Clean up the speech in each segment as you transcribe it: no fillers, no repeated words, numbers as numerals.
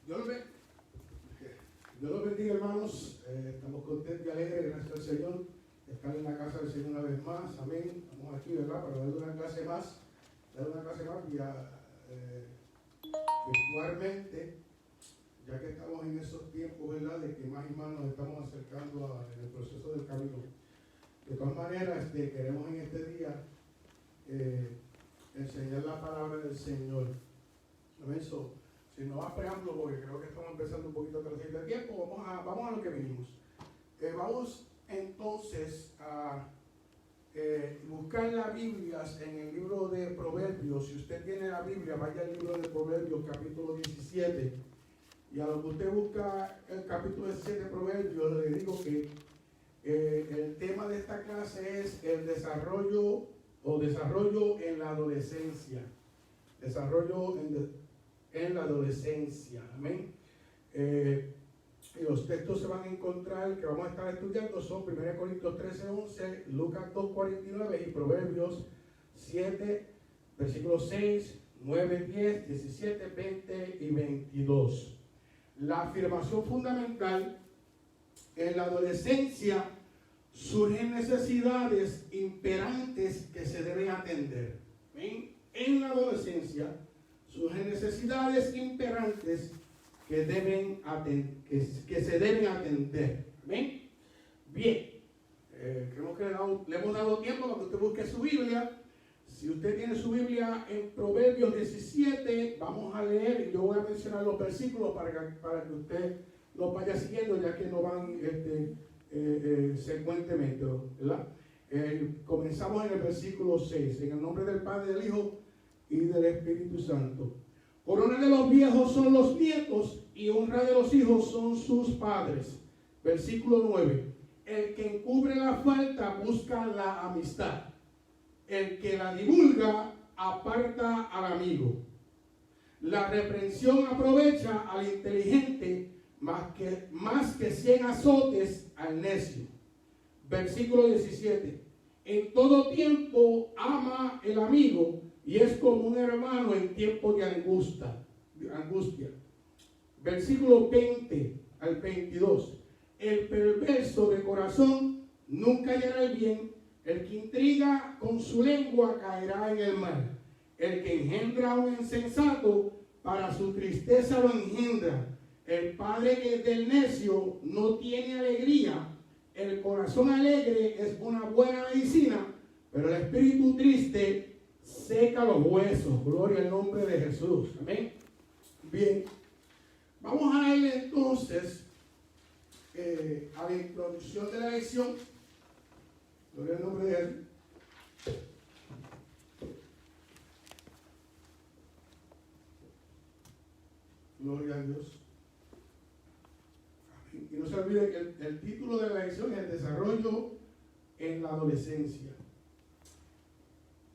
Dios los bendiga, hermanos. Estamos contentos y alegres, gracias al Señor, de estar en la casa del Señor una vez más. Amén. Estamos aquí, ¿verdad? Para darle una clase más virtualmente, ya que estamos en esos tiempos, ¿verdad? De que más y más nos estamos acercando en el proceso del camino. De todas maneras, queremos en este día enseñar la palabra del Señor. Amén. Si no más preámbulo, porque creo que estamos empezando un poquito atrás de tiempo, vamos a lo que venimos. Vamos entonces a buscar las Biblias en el libro de Proverbios. Si usted tiene la Biblia, vaya al libro de Proverbios, capítulo 17. Y a lo que usted busca el capítulo 17 de Proverbios, le digo que el tema de esta clase es el desarrollo en la adolescencia. Desarrollo en la adolescencia. Amén. Y los textos se van a encontrar que vamos a estar estudiando son 1 Corintios 13:11, Lucas 2:49 y Proverbios 7, versículos 6, 9, 10, 17, 20 y 22. La afirmación fundamental: en la adolescencia surgen necesidades imperantes que se deben atender. ¿Ven? En la adolescencia surgen necesidades imperantes que se deben atender. ¿Ven? Bien, creo que le hemos dado tiempo para que usted busque su Biblia. Si usted tiene su Biblia en Proverbios 17, vamos a leer y yo voy a mencionar los versículos para que usted los vaya siguiendo, ya que no van secuentemente, ¿verdad? Comenzamos en el versículo 6. En el nombre del Padre, del Hijo y del Espíritu Santo. Corona de los viejos son los nietos y honra de los hijos son sus padres. Versículo 9. El que encubre la falta busca la amistad. El que la divulga aparta al amigo. La reprensión aprovecha al inteligente más que 100 azotes al necio. Versículo 17. En todo tiempo ama el amigo y es como un hermano en tiempo de angustia. Versículo 20 al 22. El perverso de corazón nunca hallará el bien. El que intriga con su lengua caerá en el mal. El que engendra a un insensato, para su tristeza lo engendra. El padre del necio no tiene alegría. El corazón alegre es una buena medicina, pero el espíritu triste seca los huesos. Gloria al nombre de Jesús. Amén. Bien, vamos a ir entonces a la introducción de la lección. Gloria al nombre de Jesús. Gloria a Dios. Amén. Y no se olvide que el título de la lección es el desarrollo en la adolescencia.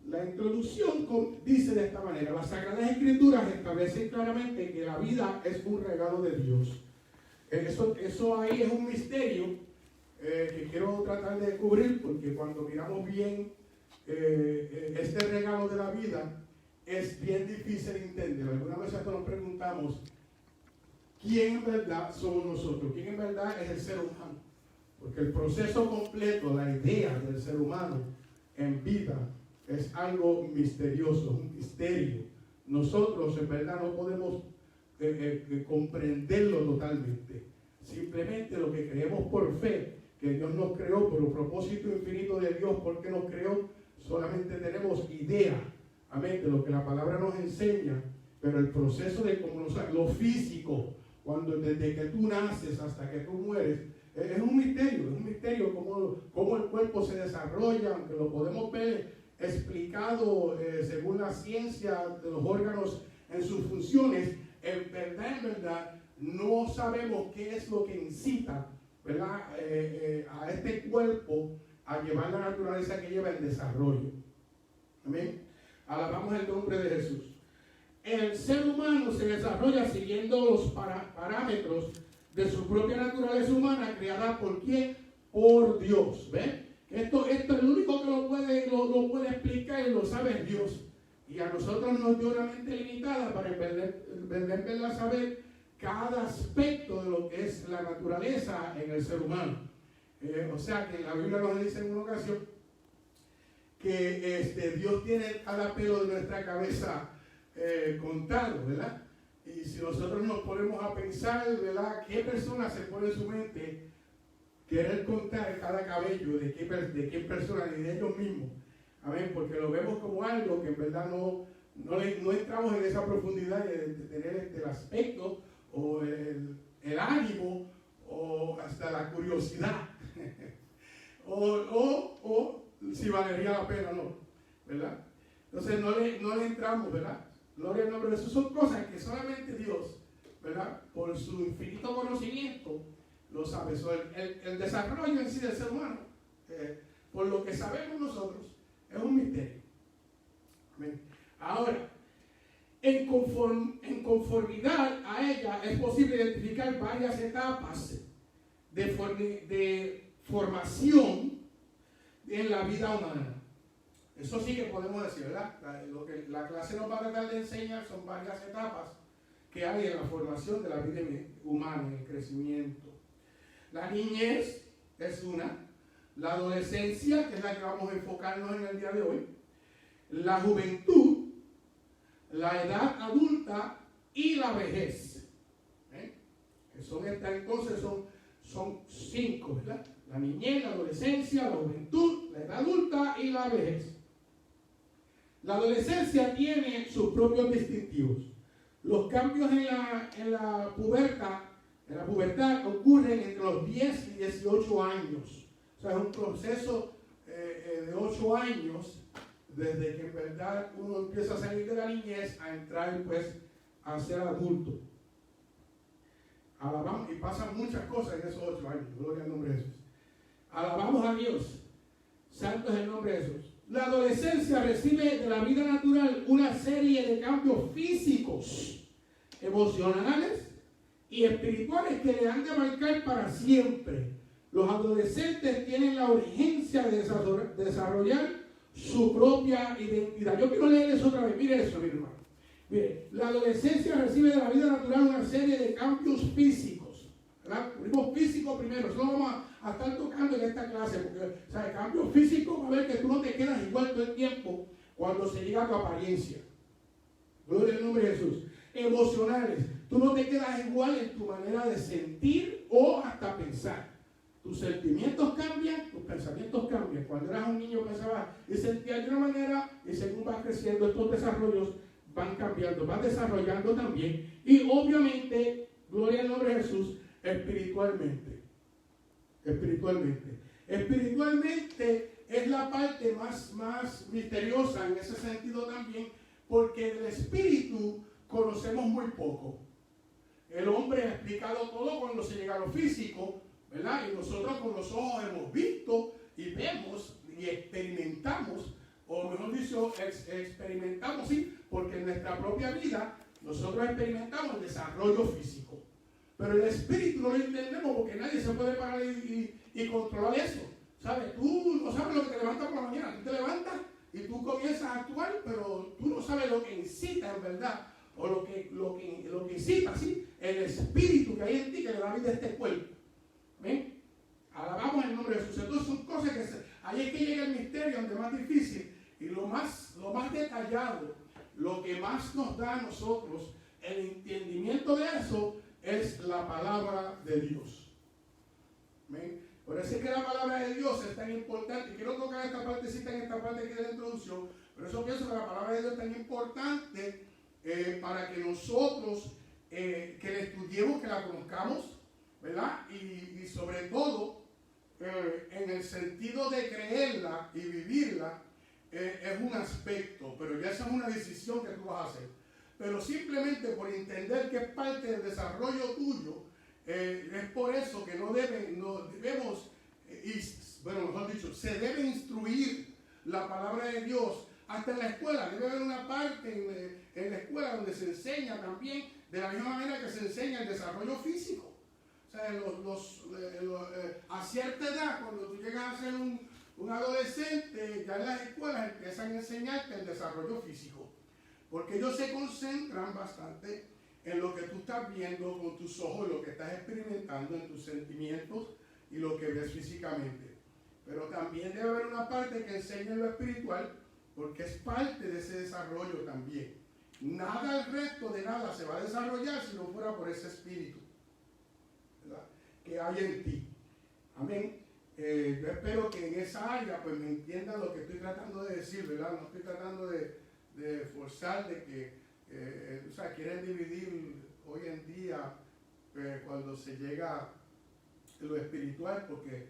La introducción dice de esta manera: las Sagradas Escrituras establecen claramente que la vida es un regalo de Dios. Eso ahí es un misterio que quiero tratar de descubrir, porque cuando miramos bien este regalo de la vida es bien difícil de entender. Algunas veces nos preguntamos quién en verdad somos nosotros, quién en verdad es el ser humano, porque el proceso completo, la idea del ser humano en vida es algo misterioso, un misterio. Nosotros en verdad no podemos comprenderlo totalmente. Simplemente lo que creemos por fe, que Dios nos creó por un propósito infinito de Dios, porque nos creó, solamente tenemos idea, amén, de lo que la palabra nos enseña, pero el proceso de lo físico, desde que tú naces hasta que tú mueres, es un misterio cómo el cuerpo se desarrolla, aunque lo podemos ver explicado según la ciencia de los órganos en sus funciones. En verdad no sabemos qué es lo que incita, ¿verdad? A este cuerpo a llevar la naturaleza que lleva en desarrollo. Amén. Alabamos el nombre de Jesús. El ser humano se desarrolla siguiendo los parámetros de su propia naturaleza humana, creada ¿por quién? Por Dios. ¿Ven? Esto es el único que lo puede explicar y lo sabe Dios. Y a nosotros nos dio una mente limitada para en verdad saber cada aspecto de lo que es la naturaleza en el ser humano. O sea que la Biblia nos dice en una ocasión que Dios tiene cada pelo de nuestra cabeza contado, ¿verdad? Y si nosotros nos ponemos a pensar, ¿verdad?, ¿qué persona se pone en su mente querer contar cada cabello de qué persona ni de ellos mismos? Amén, porque lo vemos como algo que en verdad no entramos en esa profundidad de tener el aspecto o el ánimo o hasta la curiosidad o si valería la pena o no, ¿verdad? Entonces no le entramos, ¿verdad? Gloria al nombre de Jesús. Son cosas que solamente Dios, ¿verdad?, por su infinito conocimiento lo sabe. El desarrollo en sí del ser humano, por lo que sabemos nosotros, es un misterio. Amén. Ahora, en conformidad a ella es posible identificar varias etapas de formación en la vida humana. Eso sí que podemos decir, ¿verdad? Lo que la clase nos va a tratar de enseñar son varias etapas que hay en la formación de la vida humana, en el crecimiento. La niñez es una, la adolescencia, que es la que vamos a enfocarnos en el día de hoy, la juventud, la edad adulta y la vejez. Que son estas, entonces son 5, ¿verdad? La niñez, la adolescencia, la juventud, la edad adulta y la vejez. La adolescencia tiene sus propios distintivos. Los cambios en la pubertad ocurren entre los 10 y 18 años. O sea, es un proceso de 8 años desde que en verdad uno empieza a salir de la niñez a entrar pues a ser adulto. Alabamos, y pasan muchas cosas en esos 8 años. Gloria al nombre de Jesús. Alabamos a Dios. Santo es el nombre de Jesús. La adolescencia recibe de la vida natural una serie de cambios físicos, emocionales y espirituales que le han de marcar para siempre. Los adolescentes tienen la urgencia de desarrollar su propia identidad. Yo quiero leer eso otra vez. Mire eso, mi hermano. Mire, la adolescencia recibe de la vida natural una serie de cambios físicos. ¿Verdad? Cubrimos físico primero. Eso lo vamos a estar tocando en esta clase. Porque, o sea, el cambio físico va a ver que tú no te quedas igual todo el tiempo cuando se llega a tu apariencia. Gloria al nombre de Jesús. Emocionales. Tú no te quedas igual en tu manera de sentir o hasta pensar. Tus sentimientos cambian, tus pensamientos cambian. Cuando eras un niño pensabas y sentías de una manera, y según vas creciendo estos desarrollos van cambiando, vas desarrollando también. Y obviamente, gloria al nombre de Jesús, espiritualmente. Espiritualmente es la parte más misteriosa en ese sentido también, porque del espíritu conocemos muy poco. El hombre ha explicado todo cuando se llega a lo físico, ¿verdad? Y nosotros con los ojos hemos visto y vemos y experimentamos, o mejor dicho, experimentamos, sí, porque en nuestra propia vida nosotros experimentamos el desarrollo físico. Pero el espíritu no lo entendemos porque nadie se puede parar y controlar eso. ¿Sabes? Tú no sabes lo que te levantas por la mañana. Tú te levantas y tú comienzas a actuar, pero tú no sabes lo que incita en verdad. O lo que incita, ¿sí? El espíritu que hay en ti que le da vida a este cuerpo. ¿Ven? Alabamos el nombre de Jesús. Entonces son cosas que ahí es que llega el misterio, donde es más difícil. Y lo más detallado, lo que más nos da a nosotros el entendimiento de eso es la palabra de Dios. ¿Ven? Por eso es que la palabra de Dios es tan importante. Y quiero tocar esta partecita en esta parte que es la introducción. Por eso pienso que la palabra de Dios es tan importante para que nosotros que la estudiemos, que la conozcamos, ¿verdad? Y sobre todo en el sentido de creerla y vivirla es un aspecto, pero ya esa es una decisión que tú vas a hacer. Pero simplemente por entender que es parte del desarrollo tuyo, es por eso que no debemos, mejor dicho, se debe instruir la palabra de Dios hasta en la escuela. Debe haber una parte en la escuela donde se enseña también, de la misma manera que se enseña el desarrollo físico. O sea, a cierta edad, cuando tú llegas a ser un adolescente, ya en las escuelas empiezan a enseñarte el desarrollo físico. Porque ellos se concentran bastante en lo que tú estás estás viendo con tus ojos, lo que estás experimentando en tus sentimientos y lo que ves físicamente. Pero también debe haber una parte que enseñe lo espiritual, porque es parte de ese desarrollo también. Nada, el resto de nada se va a desarrollar si no fuera por ese espíritu, ¿verdad?, que hay en ti. Amén. Yo espero que en esa área pues me entiendan lo que estoy tratando de decir, ¿verdad? No estoy tratando de forzar de que, o sea, quieren dividir hoy en día cuando se llega a lo espiritual, porque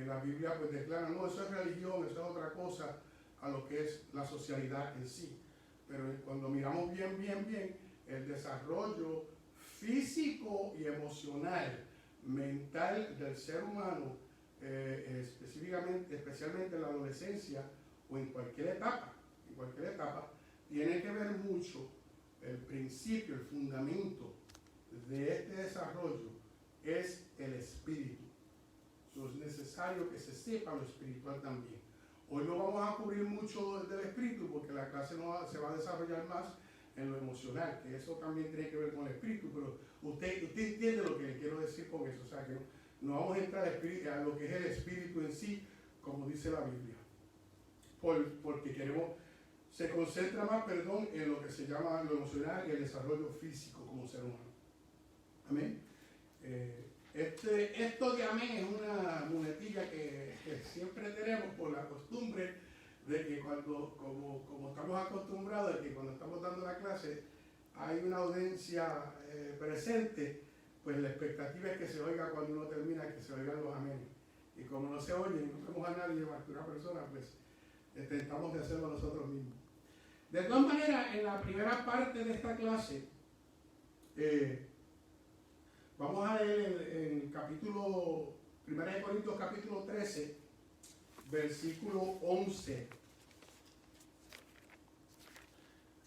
la Biblia pues declara, no, eso es religión, eso es otra cosa a lo que es la socialidad en sí. Pero cuando miramos bien, el desarrollo físico y emocional, mental del ser humano, especialmente en la adolescencia o en cualquier etapa, tiene que ver mucho el principio, el fundamento de este desarrollo es el espíritu. Es necesario que se sepa lo espiritual también. Hoy no vamos a cubrir mucho del espíritu porque la clase se va a desarrollar más en lo emocional, que eso también tiene que ver con el espíritu, pero usted entiende lo que le quiero decir con eso. O sea, que no vamos a entrar a lo que es el espíritu en sí, como dice la Biblia, porque se concentra más, en lo que se llama lo emocional y el desarrollo físico como ser humano. Amén. Esto de amén es una muletilla que siempre tenemos por la costumbre de que como estamos acostumbrados, de que cuando estamos dando la clase hay una audiencia presente, pues la expectativa es que se oiga cuando uno termina, que se oigan los amén. Y como no se oye y no vemos a nadie más que una persona, pues intentamos de hacerlo nosotros mismos. De todas maneras, en la primera parte de esta clase, vamos a leer el capítulo, 1 Corintios capítulo 13, versículo 11.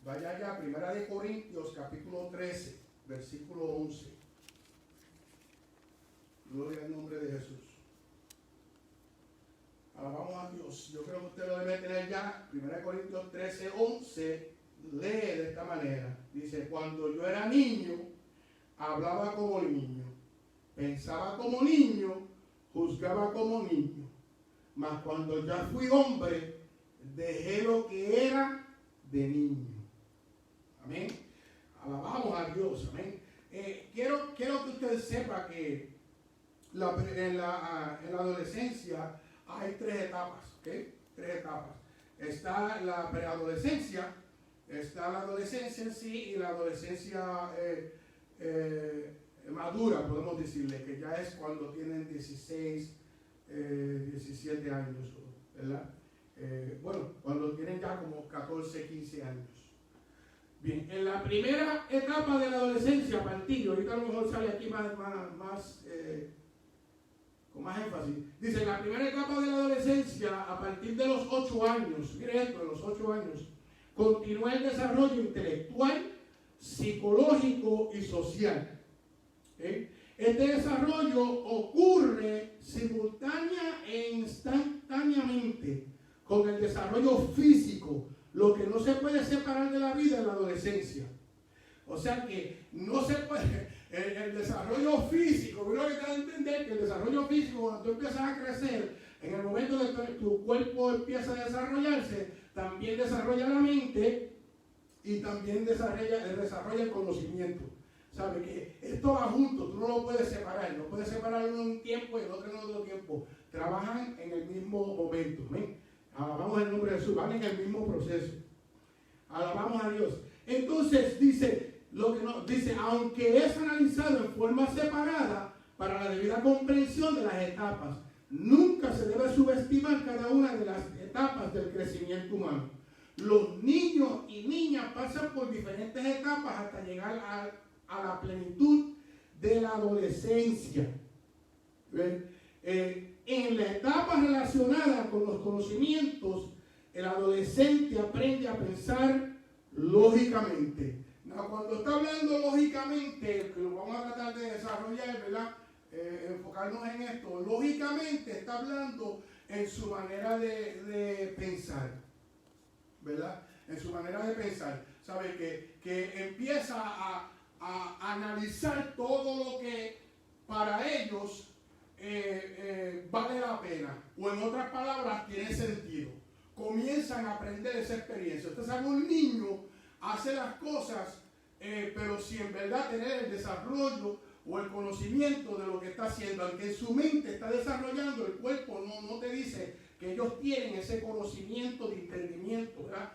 Vaya allá, 1 Corintios capítulo 13, versículo 11. Gloria al nombre de Jesús. Alabamos a Dios. Yo creo que usted lo debe tener ya. 1 Corintios 13, 11. Lee de esta manera. Dice, cuando yo era niño, hablaba como niño, pensaba como niño, juzgaba como niño. Mas cuando ya fui hombre, dejé lo que era de niño. Amén. Alabamos a Dios. Amén. Quiero que usted sepa que en la adolescencia hay tres etapas. ¿Okay? Tres etapas. Está la preadolescencia, está la adolescencia en sí y la adolescencia madura, podemos decirle, que ya es cuando tienen 16, 17 años, ¿verdad? Bueno, cuando tienen ya como 14, 15 años. Bien, en la primera etapa de la adolescencia, a partir, ahorita a lo mejor sale aquí con más énfasis, dice, en la primera etapa de la adolescencia, a partir de los 8 años, mire esto, de los 8 años, continúa el desarrollo intelectual, psicológico y social. ¿Okay? Este desarrollo ocurre simultánea e instantáneamente con el desarrollo físico, lo que no se puede separar de la vida en la adolescencia. O sea que no se puede, el desarrollo físico, creo que te da a entender que el desarrollo físico, cuando tú empiezas a crecer, en el momento de que tu cuerpo empieza a desarrollarse, también desarrolla la mente y también desarrolla el conocimiento. ¿Sabe? Que esto va junto, tú no lo puedes separar, no puedes separar uno en un tiempo y el otro en otro tiempo. Trabajan en el mismo momento. ¿Ven? Alabamos el nombre de Jesús, van en el mismo proceso. Alabamos a Dios. Entonces dice, aunque es analizado en forma separada para la debida comprensión de las etapas, nunca se debe subestimar cada una de las etapas del crecimiento humano. Los niños y niñas pasan por diferentes etapas hasta llegar a la plenitud de la adolescencia. En la etapa relacionada con los conocimientos, el adolescente aprende a pensar lógicamente. Cuando está hablando lógicamente, que lo vamos a tratar de desarrollar, ¿verdad? Enfocarnos en esto, lógicamente está hablando en su manera de pensar, ¿verdad? En su manera de pensar, ¿sabe? Que empieza a a analizar todo lo que para ellos vale la pena, o en otras palabras, tiene sentido. Comienzan a aprender esa experiencia. Usted sabe, un niño hace las cosas, pero si en verdad tener el desarrollo o el conocimiento de lo que está haciendo, aunque en su mente está desarrollando, el cuerpo no te dice que ellos tienen ese conocimiento de entendimiento, ¿verdad?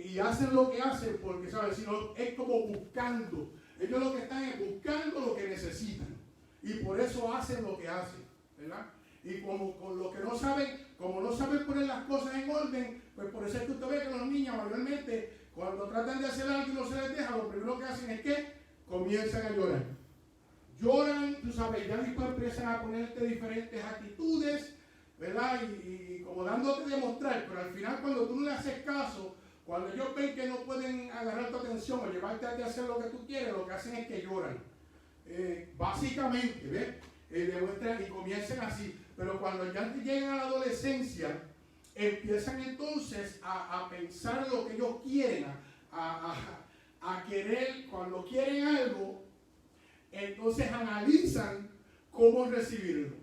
Y hacen lo que hacen porque, ¿sabes? Sino es como buscando. Ellos lo que están es buscando lo que necesitan. Y por eso hacen lo que hacen, ¿verdad? Y como con lo que no saben, como no saben poner las cosas en orden, pues por eso es que usted ve que los niños mayormente, cuando tratan de hacer algo y no se les deja, lo primero que hacen es que comienzan a llorar. Lloran, tú sabes, ya después empiezan a ponerte diferentes actitudes, ¿verdad? Y como dándote de mostrar, pero al final cuando tú no le haces caso, cuando ellos ven que no pueden agarrar tu atención o llevarte a ti a hacer lo que tú quieres, lo que hacen es que lloran. Básicamente, ¿ves? Demuestran y comienzan así. Pero cuando ya llegan a la adolescencia, empiezan entonces a pensar lo que ellos quieren, a querer, cuando quieren algo, entonces analizan cómo recibirlo.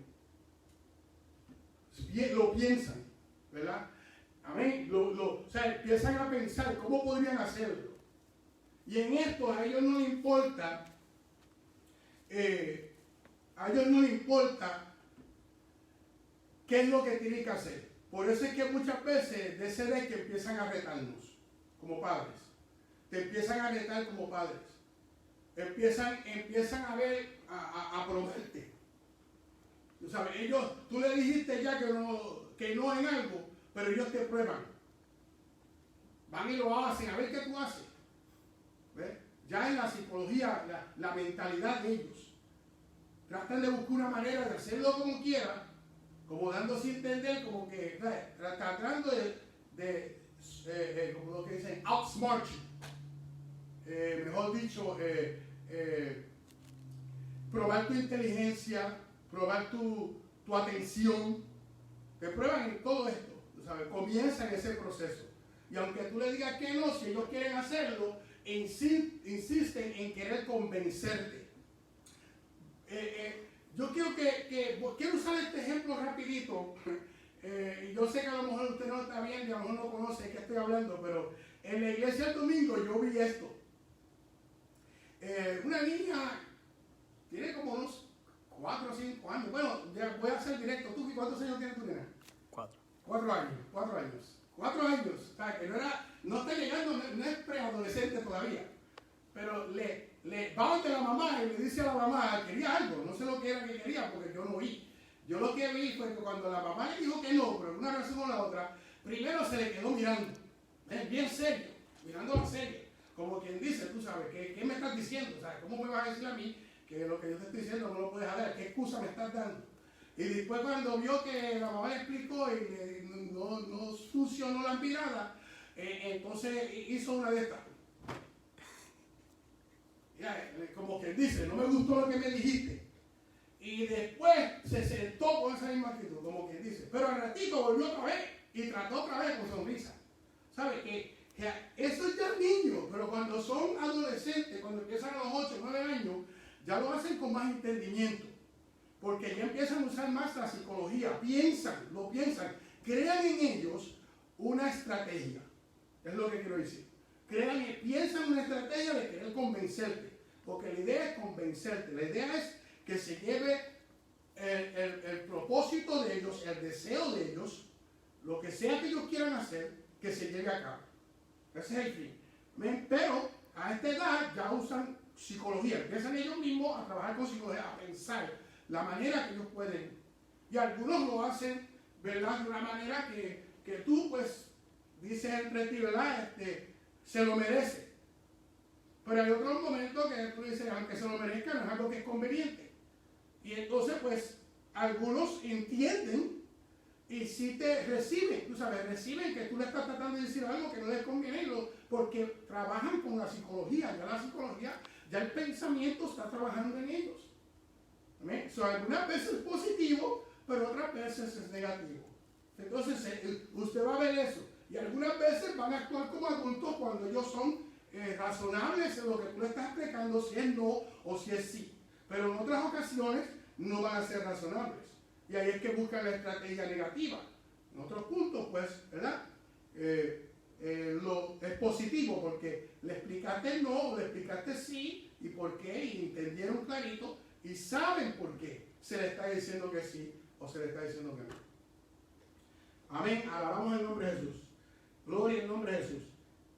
Lo piensan, ¿verdad? Amén. O sea, empiezan a pensar cómo podrían hacerlo. Y en esto a ellos no les importa, qué es lo que tienen que hacer. Por eso es que muchas veces de ese de que empiezan a retarnos como padres. Te empiezan a retar como padres. Empiezan a ver, a probarte. Tú sabes, tú le dijiste ya que no en algo, pero ellos te prueban. Van y lo hacen, a ver qué tú haces. ¿Ves? Ya en la psicología, la mentalidad de ellos. Tratan de buscar una manera de hacerlo como quieran, como dándose a entender, como que tratando de como lo que dicen, outsmart. Mejor dicho, probar tu inteligencia, probar tu atención. Te prueban en todo esto, ¿sabes? Comienzan ese proceso. Y aunque tú le digas que no, si ellos quieren hacerlo, insisten en querer convencerte. Yo quiero usar este ejemplo rapidito. Yo sé que a lo mejor usted no está viendo y a lo mejor no conoce de qué estoy hablando, pero en la iglesia el domingo yo vi esto. Una niña tiene como unos 4 o 5 años. Bueno, ya voy a ser directo. ¿Tú cuántos años tienes tu nena? 4. 4 años. 4 años. O sea, que no está llegando, no es preadolescente todavía. Pero va ante la mamá y le dice a la mamá, quería algo, no sé lo que era que quería porque yo no vi. Yo lo que vi fue que cuando la mamá le dijo que no, pero una razón o la otra, primero se le quedó mirando, bien serio, mirándola serio, como quien dice, tú sabes, ¿qué me estás diciendo? ¿Sabes? ¿Cómo me vas a decir a mí que lo que yo te estoy diciendo no lo puedes hacer? ¿Qué excusa me estás dando? Y después cuando vio que la mamá le explicó y no funcionó la mirada, entonces hizo una de estas. Como quien dice, no me gustó lo que me dijiste. Y después se sentó con esa misma actitud, como quien dice. Pero al ratito volvió otra vez y trató otra vez con sonrisa. ¿Sabe? Que eso es ya niño, pero cuando son adolescentes, cuando empiezan a los 8 o 9 años, ya lo hacen con más entendimiento. Porque ya empiezan a usar más la psicología. Lo piensan. Crean en ellos una estrategia. Es lo que quiero decir. Piensan una estrategia de querer convencerte. Porque la idea es convencerte. La idea es que se lleve el propósito de ellos, el deseo de ellos, lo que sea que ellos quieran hacer, que se lleve a cabo. Ese es el fin. Pero a esta edad ya usan psicología. Empiezan ellos mismos a trabajar con psicología, a pensar la manera que ellos pueden. Y algunos lo hacen, ¿verdad? De una manera que tú, pues, dices entre ti, ¿verdad? Se lo merece. Pero hay otros momentos que tú dices, aunque se lo merezca, no es algo que es conveniente. Y entonces, pues, algunos entienden y si te reciben, tú sabes, reciben que tú le estás tratando de decir algo que no les conviene, porque trabajan con la psicología. Ya la psicología, ya el pensamiento está trabajando en ellos. ¿Amén? Algunas veces es positivo, pero otras veces es negativo. Entonces, usted va a ver eso. Y algunas veces van a actuar como adultos cuando ellos son razonables en lo que tú le estás explicando, si es no o si es sí. Pero en otras ocasiones no van a ser razonables. Y ahí es que buscan la estrategia negativa. En otros puntos, pues, ¿verdad? Es positivo porque le explicaste no o le explicaste sí y por qué, y entendieron clarito y saben por qué se le está diciendo que sí o se le está diciendo que no. Amén. Alabamos el nombre de Jesús. Gloria al nombre de Jesús.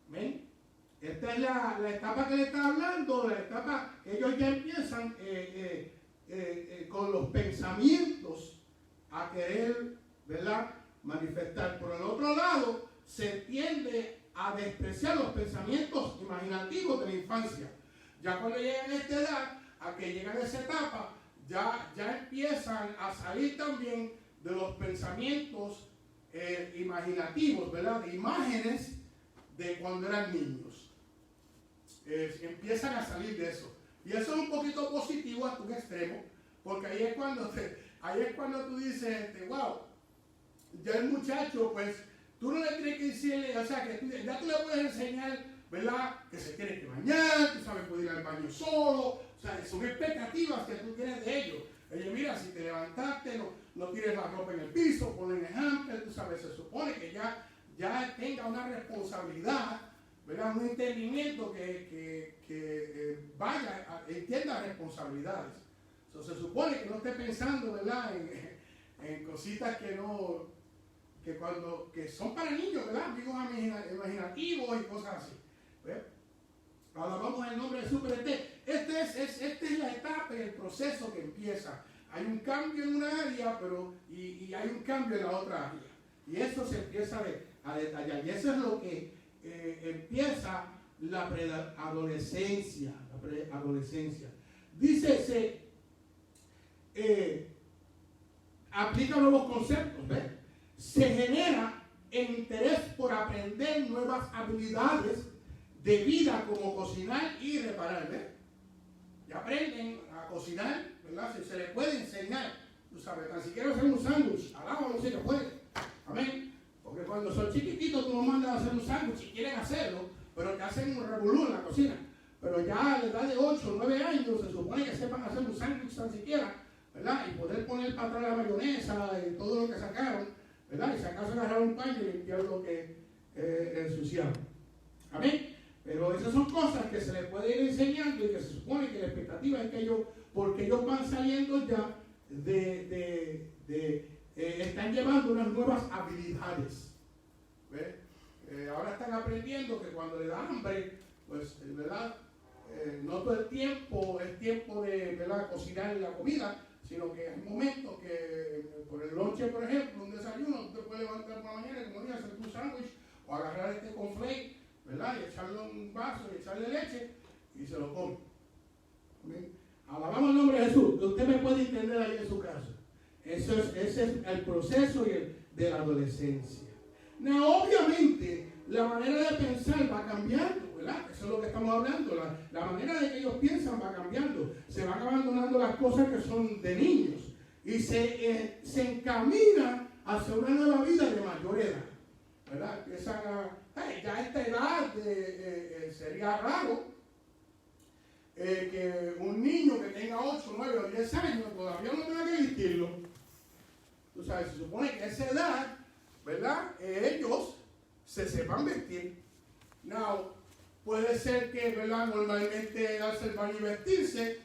Amén. Esta es la etapa que le está hablando, la etapa que ellos ya empiezan con los pensamientos a querer, ¿verdad?, manifestar. Por el otro lado, se tiende a despreciar los pensamientos imaginativos de la infancia. Ya cuando llegan a esta edad, a que llegan a esa etapa, ya empiezan a salir también de los pensamientos imaginativos, ¿verdad?, de imágenes de cuando eran niños. Empiezan a salir de eso. Y eso es un poquito positivo hasta un extremo, porque ahí es cuando tú dices, wow, ya el muchacho, pues, tú no le tienes que decirle, o sea, que ya tú le puedes enseñar, ¿verdad?, que se tiene que bañar, tú sabes, puede ir al baño solo, o sea, son expectativas que tú tienes de ellos. Oye, mira, si te levantaste, no tires la ropa en el piso, ponle en el hamper, tú sabes, se supone que ya tenga una responsabilidad, ¿verdad?, un entendimiento que entienda responsabilidades. Se supone que no esté pensando, ¿verdad?, en cositas que son para niños, ¿verdad?, amigos imaginativos y cosas así. ¿Ves? Alabamos el nombre de Jesús. Esta es la etapa y el proceso que empieza. Hay un cambio en una área, y hay un cambio en la otra área. Y eso se empieza a detallar. Y eso es lo que empieza la preadolescencia. Dice, aplica nuevos conceptos, ¿ves? Se genera el interés por aprender nuevas habilidades de vida como cocinar y reparar, ¿ves? Ya aprenden a cocinar, ¿verdad? Se les puede enseñar, tú sabes, tan siquiera hacer un sándwich, alábalo si se puede, amén. Porque cuando son chiquititos tú no mandas a hacer un sándwich si quieren hacerlo, pero que hacen un revolú en la cocina. Pero ya a la edad de 8 o 9 años se supone que sepan hacer un sándwich tan siquiera, ¿verdad? Y poder poner para atrás la mayonesa y todo lo que sacaron, ¿verdad? Y si acaso agarrar un paño y limpiar lo que ensuciaron. Amén. Pero esas son cosas que se les puede ir enseñando y que se supone que la expectativa es que ellos, porque ellos van saliendo ya están llevando unas nuevas habilidades. ¿Ves? Ahora están aprendiendo que cuando le da hambre, pues, ¿verdad? No todo el tiempo es tiempo de, ¿verdad?, cocinar la comida, sino que hay momentos que por el lonche, por ejemplo, un desayuno, tú te puedes levantar por la mañana y como día hacer tu sándwich o agarrar este conflate, ¿verdad?, y echarle un vaso y echarle leche y se lo come. ¿Amén? Alabamos el nombre de Jesús. Usted me puede entender ahí en su casa. Ese es el proceso de la adolescencia. No, obviamente, la manera de pensar va cambiando, ¿verdad? Eso es lo que estamos hablando. La manera de que ellos piensan va cambiando. Se van abandonando las cosas que son de niños y se encaminan hacia una nueva vida de mayor edad, ¿verdad? Empiezan ya a esta edad sería raro que un niño que tenga 8, 9 o 10 años todavía no tenga que vestirlo. Tú sabes, se supone que a esa edad, ¿verdad?, ellos se sepan vestir. Now, puede ser que, ¿verdad?, normalmente darse el baño y vestirse,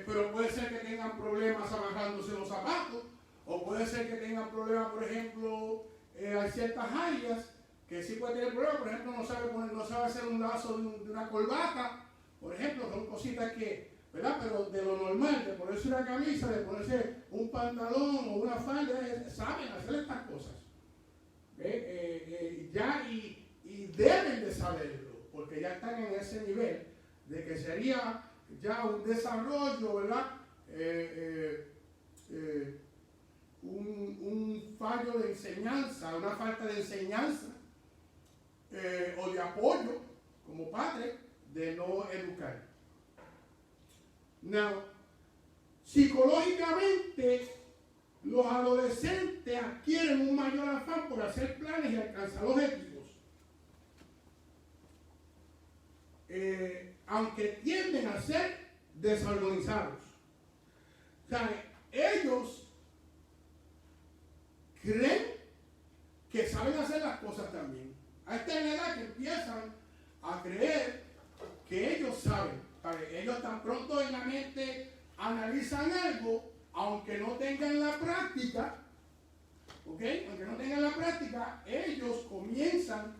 pero puede ser que tengan problemas amarrándose los zapatos, o puede ser que tengan problemas, por ejemplo, hay ciertas áreas que sí puede tener problemas, por ejemplo, no sabe hacer un lazo de una corbata, por ejemplo, son cositas que, ¿verdad?, pero de lo normal, de ponerse una camisa, de ponerse un pantalón o una falda, saben hacer estas cosas. Y deben de saberlo, porque ya están en ese nivel de que sería ya un desarrollo, ¿verdad?, un fallo de enseñanza, una falta de enseñanza o de apoyo como padre de no educar. Now, psicológicamente, los adolescentes adquieren un mayor afán por hacer planes y alcanzar objetivos. aunque tienden a ser desorganizados. O sea, ellos creen que saben hacer las cosas también. A esta edad que empiezan a creer que ellos saben. Ellos tan pronto en la mente analizan algo, aunque no tengan la práctica, ¿ok? Aunque no tengan la práctica, ellos comienzan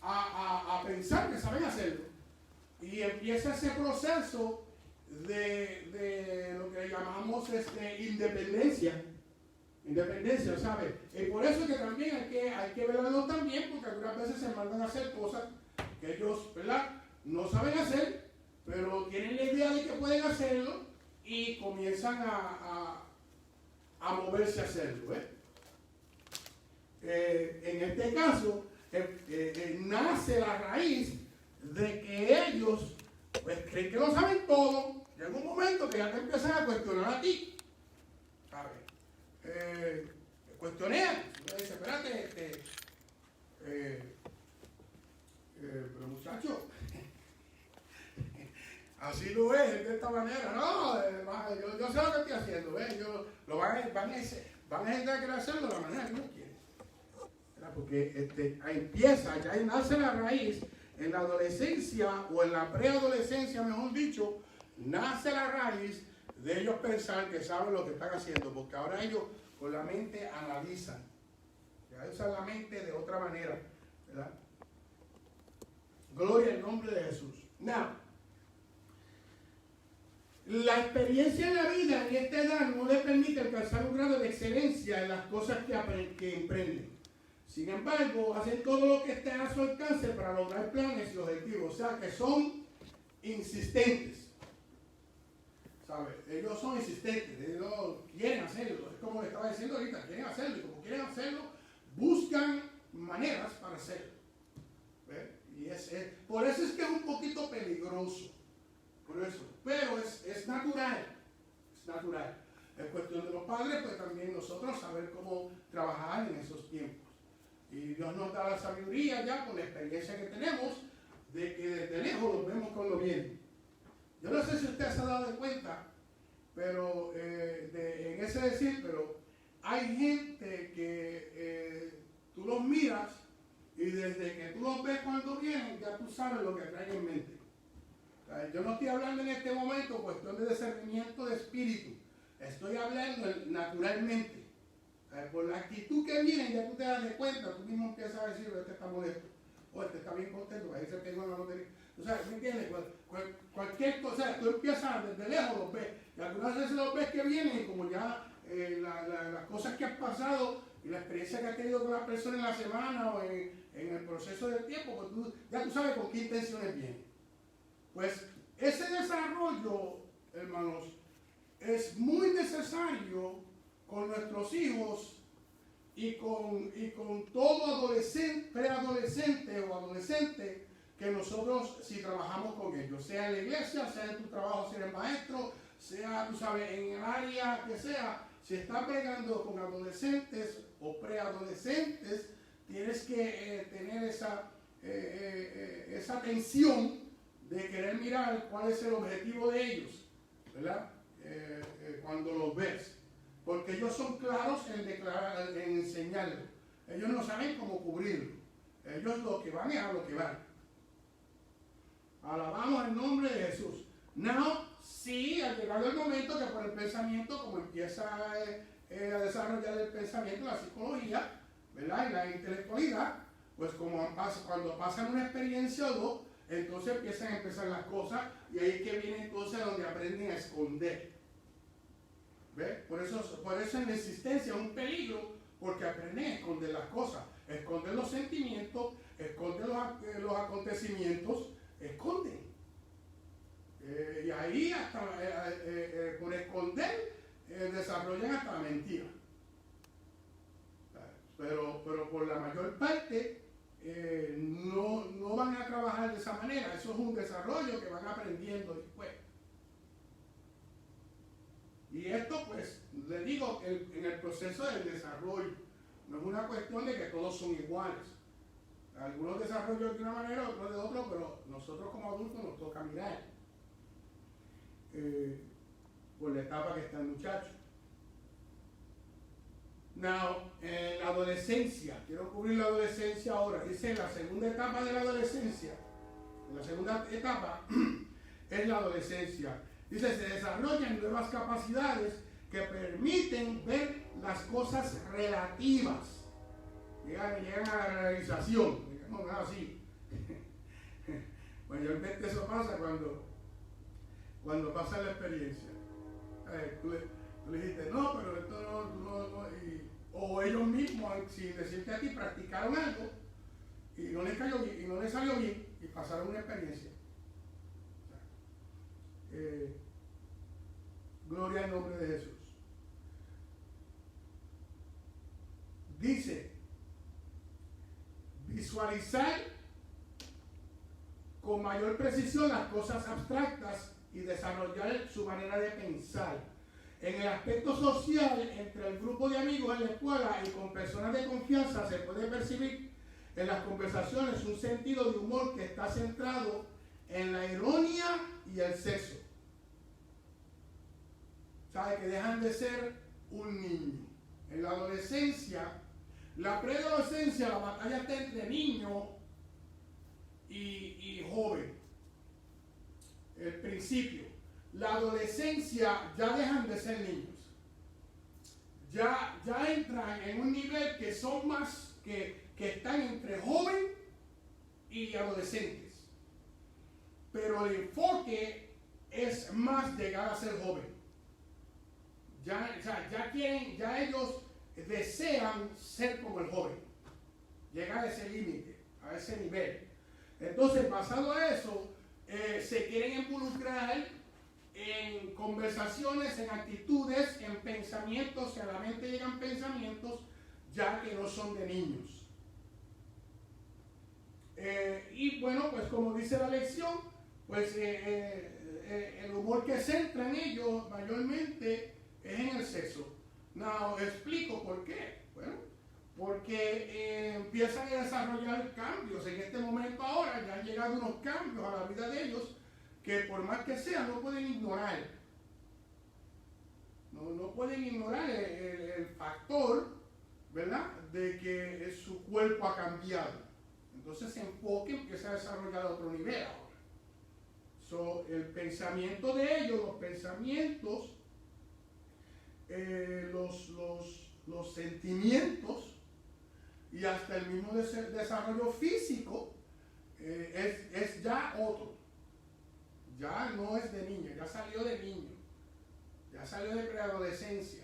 a pensar que saben hacerlo. Y empieza ese proceso de lo que llamamos independencia. Independencia, ¿sabes? Y por eso que también hay que velarlo también, porque algunas veces se mandan a hacer cosas que ellos, ¿verdad?, no saben hacer, pero tienen la idea de que pueden hacerlo y comienzan a moverse a hacerlo. En este caso, nace la raíz de que ellos pues, creen que lo saben todo. Llega un momento que ya te empiezan a cuestionar a ti. ¿Sabes? Cuestionean. Dice, espérate, pero muchacho, así lo es de esta manera. No, yo sé lo que estoy haciendo. Van a intentar hacerlo de la manera que uno quiere. Porque ahí empieza, ya ahí nace la raíz. En la adolescencia o en la preadolescencia, mejor dicho, nace la raíz de ellos pensar que saben lo que están haciendo, porque ahora ellos con la mente analizan, ya usan la mente de otra manera, ¿verdad? Gloria al nombre de Jesús. Now, la experiencia en la vida en esta edad no le permite alcanzar un grado de excelencia en las cosas que emprenden. Sin embargo, hacen todo lo que esté a su alcance para lograr planes y objetivos. O sea, que son insistentes. ¿Sabes? Ellos son insistentes. Ellos quieren hacerlo. Es como le estaba diciendo ahorita. Quieren hacerlo. Y como quieren hacerlo, buscan maneras para hacerlo. ¿Ves? Y por eso es que es un poquito peligroso. Por eso. Pero es natural. Es natural. Es cuestión de los padres, pues también nosotros saber cómo trabajar en esos tiempos. Y Dios nos da la sabiduría ya con la experiencia que tenemos de que desde lejos los vemos cuando vienen. Yo no sé si usted se ha dado cuenta, pero en ese decir, pero hay gente que tú los miras y desde que tú los ves cuando vienen, ya tú sabes lo que traen en mente. Yo no estoy hablando en este momento cuestión de discernimiento de espíritu. Estoy hablando naturalmente. Por la actitud que viene, ya tú te das de cuenta, tú mismo empiezas a decir, este está molesto, o este está bien contento, ahí se pegó en la lotería. O sea, ¿me entiendes? Cualquier cosa, tú empiezas desde lejos, los ves, y algunas veces los ves que vienen, y como ya las cosas que has pasado, y la experiencia que has tenido con la persona en la semana, o en el proceso del tiempo, pues ya tú sabes con qué intenciones vienen. Pues ese desarrollo, hermanos, es muy necesario con nuestros hijos y con todo adolescente, preadolescente o adolescente que nosotros si trabajamos con ellos, sea en la iglesia, sea en tu trabajo, sea el maestro, sea, tú sabes, en el área que sea, si estás pegando con adolescentes o preadolescentes, tienes que tener esa atención de querer mirar cuál es el objetivo de ellos, ¿verdad? Cuando los ves. Porque ellos son claros en enseñarlo. Ellos no saben cómo cubrirlo. Ellos lo que van es a lo que van. Alabamos el nombre de Jesús. No, sí, ha llegado el momento que por el pensamiento, como empieza a desarrollar el pensamiento, la psicología, ¿verdad? Y la intelectualidad, pues cuando pasan una experiencia o dos, entonces empiezan a empezar las cosas y ahí es que viene entonces donde aprenden a esconder. ¿Ves? Por eso en la existencia es un peligro, porque aprenden a esconder las cosas, esconden los sentimientos, esconden los acontecimientos, esconden. Y ahí hasta por esconder desarrollan hasta la mentira. Pero por la mayor parte no van a trabajar de esa manera. Eso es un desarrollo que van aprendiendo después. Y esto, pues, le digo, en el proceso del desarrollo, no es una cuestión de que todos son iguales. Algunos desarrollos de una manera, otros de otra, pero nosotros como adultos nos toca mirar por la etapa que está el muchacho. Now, en la adolescencia, quiero cubrir la adolescencia ahora. Dice la segunda etapa de la adolescencia. La segunda etapa es la adolescencia. Dice, se desarrollan nuevas capacidades que permiten ver las cosas relativas. Llegan a la realización. No, nada así. Mayormente eso pasa cuando pasa la experiencia. Tú le dijiste, no, pero esto no o ellos mismos, sin decirte a ti, practicaron algo y no les cayó bien, y no les salió bien, y pasaron una experiencia. Gloria al nombre de Jesús. Dice, visualizar con mayor precisión las cosas abstractas y desarrollar su manera de pensar. En el aspecto social, entre el grupo de amigos en la escuela y con personas de confianza, se puede percibir en las conversaciones un sentido de humor que está centrado en la ironía y el sexo. ¿Sabe? Que dejan de ser un niño. En la adolescencia, la preadolescencia, la batalla está entre niño y joven. El principio. La adolescencia ya dejan de ser niños. Ya entran en un nivel que son más, que están entre joven y adolescentes. Pero el enfoque es más llegar a ser joven. Ya ellos desean ser como el joven. Llegar a ese límite, a ese nivel. Entonces, basado a eso, se quieren involucrar en conversaciones, en actitudes, en pensamientos, que a la mente llegan pensamientos ya que no son de niños. Y bueno, pues como dice la lección, pues el humor que centra en ellos mayormente es en el sexo. No, explico por qué. Bueno, porque empiezan a desarrollar cambios. En este momento ahora ya han llegado unos cambios a la vida de ellos que por más que sea no pueden ignorar. No pueden ignorar el factor, ¿verdad?, de que su cuerpo ha cambiado. Entonces ese enfoque empieza a desarrollar a otro nivel ahora. So, el pensamiento de ellos, los pensamientos, los sentimientos y hasta el mismo desarrollo físico es ya otro. Ya no es de niño, ya salió de niño, ya salió de preadolescencia,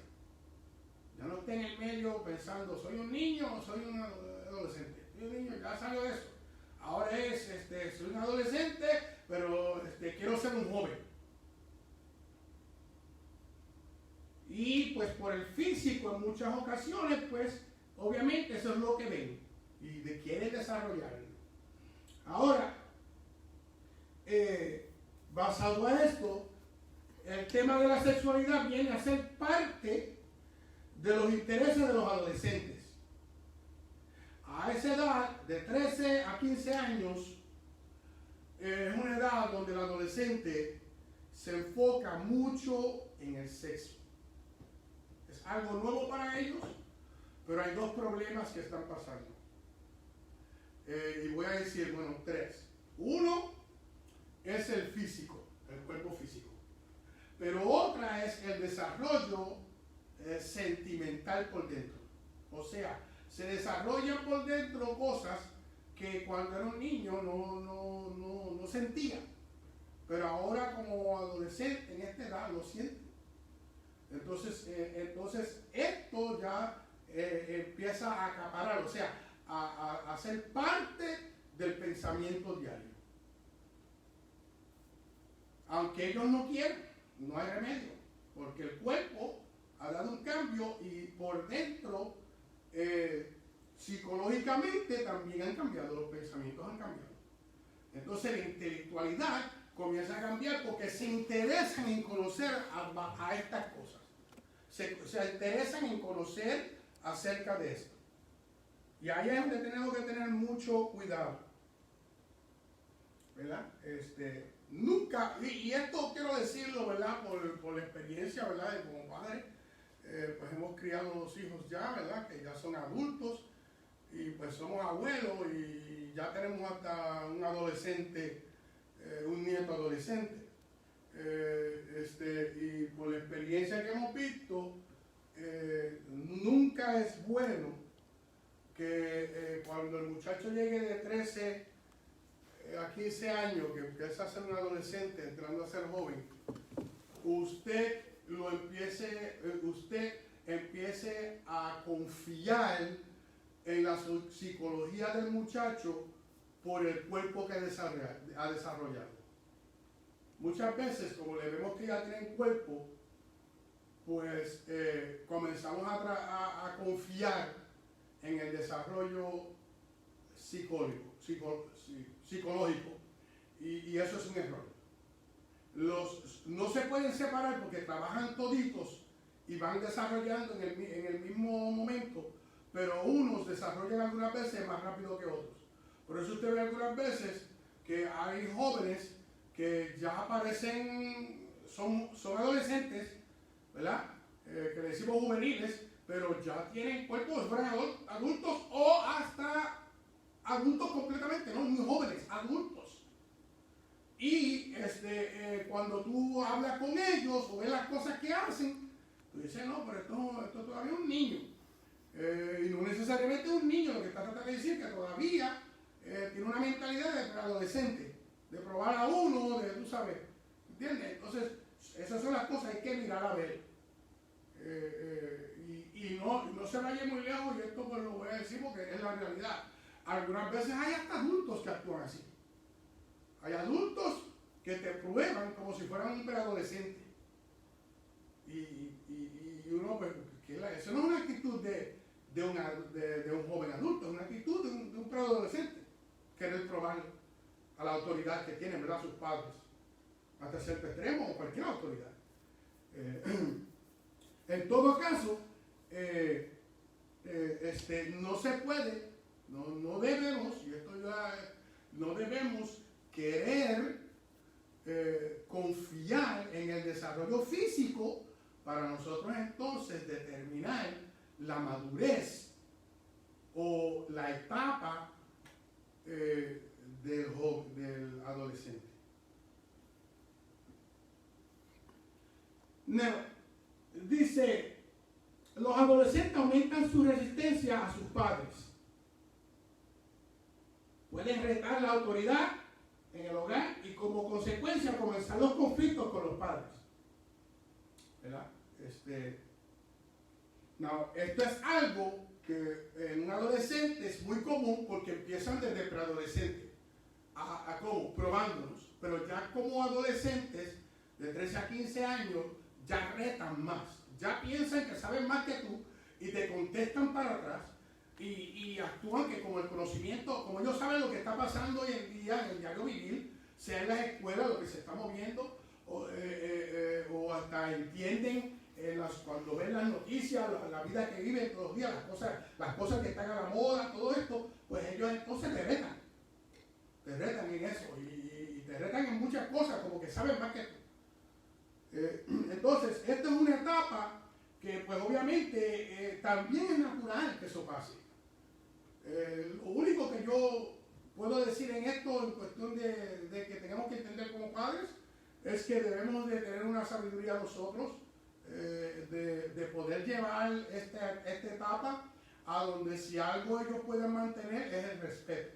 ya no está en el medio pensando, ¿soy un niño o soy un adolescente? Soy un niño, ya salió de eso. Ahora soy un adolescente, pero quiero ser un joven. Y pues por el físico en muchas ocasiones, pues obviamente eso es lo que ven y quieren desarrollarlo. Ahora, basado a esto, el tema de la sexualidad viene a ser parte de los intereses de los adolescentes. A esa edad, de 13 a 15 años, es una edad donde el adolescente se enfoca mucho en el sexo. Es algo nuevo para ellos, pero hay dos problemas que están pasando. Y voy a decir, bueno, tres. Uno es el físico, el cuerpo físico. Pero otra es el desarrollo sentimental por dentro. O sea, se desarrollan por dentro cosas que cuando era un niño no sentía. Pero ahora como adolescente, en esta edad, lo siente. Entonces esto ya empieza a acaparar, o sea, a ser parte del pensamiento diario. Aunque ellos no quieren, no hay remedio, porque el cuerpo ha dado un cambio y por dentro, psicológicamente también han cambiado, los pensamientos han cambiado. Entonces la intelectualidad comienza a cambiar porque se interesan en conocer a estas cosas. Se interesan en conocer acerca de esto. Y ahí es donde tenemos que tener mucho cuidado, ¿verdad? Nunca, y esto quiero decirlo, ¿verdad? Por la experiencia, ¿verdad? De como padre, pues hemos criado 2 hijos ya, ¿verdad? Que ya son adultos y pues somos abuelos y ya tenemos hasta un adolescente, un nieto adolescente. Y por la experiencia que hemos visto, nunca es bueno que cuando el muchacho llegue de 13 a 15 años, que empieza a ser un adolescente, entrando a ser joven, usted empiece a confiar en la psicología del muchacho por el cuerpo que ha desarrollado. Muchas veces, como le vemos que ya tienen cuerpo, pues comenzamos a confiar en el desarrollo psicológico, y eso es un error. No se pueden separar porque trabajan toditos y van desarrollando en el mismo momento, pero unos desarrollan algunas veces más rápido que otros. Por eso usted ve algunas veces que hay jóvenes que ya aparecen, son adolescentes, ¿verdad? Que le decimos juveniles, pero ya tienen cuerpos de fueran adultos o hasta adultos completamente, no muy jóvenes, adultos. Y cuando tú hablas con ellos o ves las cosas que hacen, tú dices, no, pero esto todavía es un niño. Y no necesariamente un niño, lo que está tratando de decir que todavía tiene una mentalidad de preadolescente, de probar a uno, tú sabes, ¿entiendes? Entonces, esas son las cosas que hay que mirar a ver. Y no se vaya muy lejos, y esto pues lo voy a decir porque es la realidad. Algunas veces hay hasta adultos que actúan así. Hay adultos que te prueban como si fueran un preadolescente. Y uno, pues, eso no es una actitud de un joven adulto, es una actitud de un preadolescente. Querer probar a la autoridad que tienen, ¿verdad? Sus padres, hasta cierto extremo o cualquier autoridad. En todo caso, no se puede, no debemos, y esto ya, no debemos querer confiar en el desarrollo físico para nosotros entonces determinar la madurez o la etapa del adolescente. Dice, los adolescentes aumentan su resistencia a sus padres. Pueden retar la autoridad en el hogar y como consecuencia comenzar los conflictos con los padres. ¿Verdad? Esto es algo que en un adolescente es muy común porque empiezan desde preadolescente a ¿cómo? Probándonos. Pero ya como adolescentes de 13 a 15 años ya retan más, ya piensan que saben más que tú y te contestan para atrás y actúan que como el conocimiento, como ellos saben lo que está pasando hoy en día en el diario vivir, sea en las escuelas lo que se está moviendo o hasta entienden cuando ven las noticias, la vida que viven todos los días, las cosas que están a la moda, todo esto, pues ellos entonces te retan en eso y te retan en muchas cosas como que saben más que tú. Entonces, esta es una etapa que pues obviamente también es natural que eso pase. Lo único que yo puedo decir en esto, en cuestión de que tenemos que entender como padres, es que debemos de tener una sabiduría nosotros, de poder llevar esta etapa a donde si algo ellos pueden mantener es el respeto.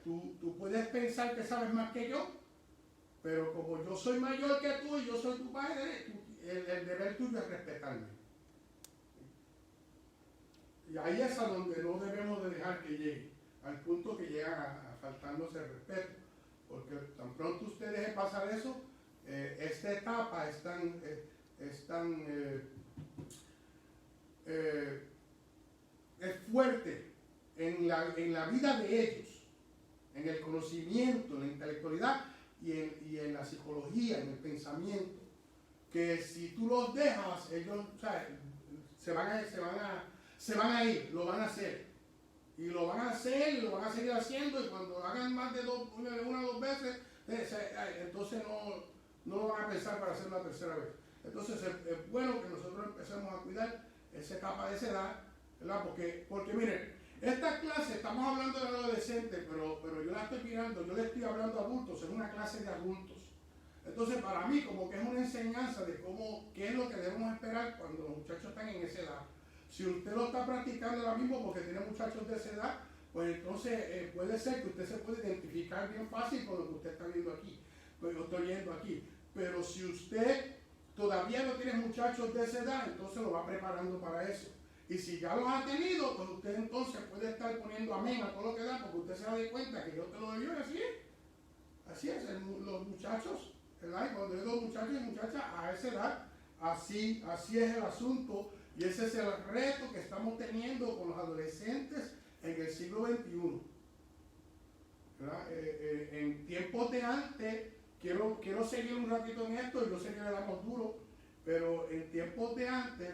Tú puedes pensar que sabes más que yo, pero como yo soy mayor que tú y yo soy tu padre, el deber tuyo es respetarme. Y ahí es a donde no debemos de dejar que llegue, al punto que llegan a faltarnos el respeto. Porque tan pronto usted deje pasar eso, esta etapa es fuerte en la vida de ellos, en el conocimiento, en la intelectualidad y en la psicología, en el pensamiento, que si tú los dejas, ellos, ¿sabes? se van a ir, lo van a hacer. Y lo van a hacer y lo van a seguir haciendo, y cuando hagan más de una o dos veces, entonces no lo van a pensar para hacer la tercera vez. Entonces es bueno que nosotros empecemos a cuidar esa etapa de esa edad, ¿verdad? Porque miren, esta clase, estamos hablando de adolescentes, pero yo la estoy mirando, yo le estoy hablando a adultos, es una clase de adultos. Entonces para mí como que es una enseñanza de qué es lo que debemos esperar cuando los muchachos están en esa edad. Si usted lo está practicando ahora mismo porque tiene muchachos de esa edad, pues entonces puede ser que usted se puede identificar bien fácil con lo que usted está viendo aquí, pues yo estoy viendo aquí. Pero si usted todavía no tiene muchachos de esa edad, entonces lo va preparando para eso. Y si ya los ha tenido, pues usted entonces puede estar poniendo amén a todo lo que da, porque usted se da cuenta que Dios te lo dio y así es. Así es, los muchachos, ¿verdad? Y cuando digo muchachos y muchachas a esa edad, así es el asunto. Y ese es el reto que estamos teniendo con los adolescentes en el siglo XXI. En tiempos de antes, quiero seguir un ratito en esto, y yo sé que le damos duro, pero en tiempos de antes,